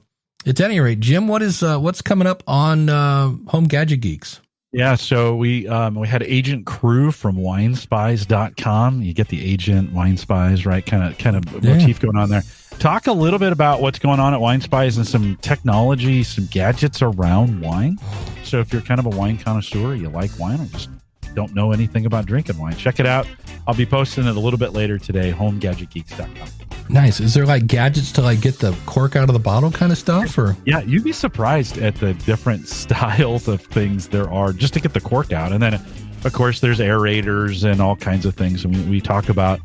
any rate, Jim, what's coming up on Home Gadget Geeks? Yeah, so we had Agent Crew from winespies.com. You get the agent, wine spies, right? Kind of motif going on there. Talk a little bit about what's going on at Wine Spies and some technology, some gadgets around wine. So if you're kind of a wine connoisseur, you like wine, or just don't know anything about drinking wine, check it out. I'll be posting it a little bit later today, homegadgetgeeks.com. Nice. Is there like gadgets to like get the cork out of the bottle kind of stuff? Or yeah, you'd be surprised at the different styles of things there are just to get the cork out. And then, of course, there's aerators and all kinds of things. I mean, we talk about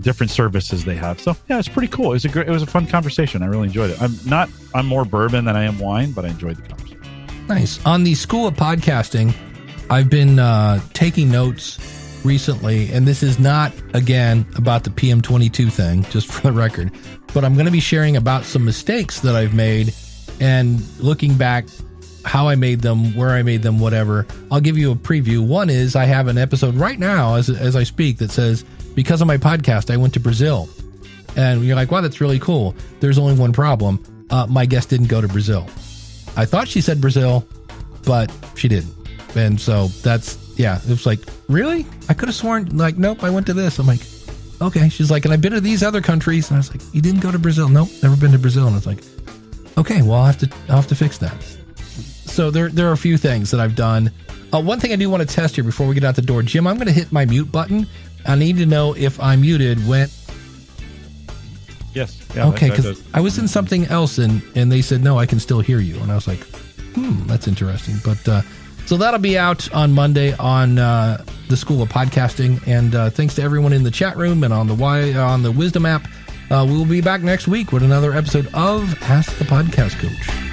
different services they have. So yeah, it's pretty cool. It was a fun conversation. I really enjoyed it. I'm more bourbon than I am wine, but I enjoyed the conversation. Nice. On the School of Podcasting, I've been taking notes recently, and this is not, again, about the PM22 thing, just for the record, but I'm going to be sharing about some mistakes that I've made and looking back how I made them, where I made them, whatever. I'll give you a preview. One is I have an episode right now as I speak that says, because of my podcast, I went to Brazil. And you're like, wow, that's really cool. There's only one problem. My guest didn't go to Brazil. I thought she said Brazil, but she didn't. And so it was like, really? I could have sworn, like, nope, I went to this. I'm like, okay. She's like, and I've been to these other countries. And I was like, you didn't go to Brazil? Nope, never been to Brazil. And I was like, okay, well, I'll have to fix that. So there are a few things that I've done. One thing I do want to test here before we get out the door, Jim, I'm going to hit my mute button. I need to know if I'm muted when. Yes. Yeah, okay, because I was in something else and they said, no, I can still hear you. And I was like, that's interesting. But so that'll be out on Monday on the School of Podcasting. And thanks to everyone in the chat room and on the Wisdom app. We'll be back next week with another episode of Ask the Podcast Coach.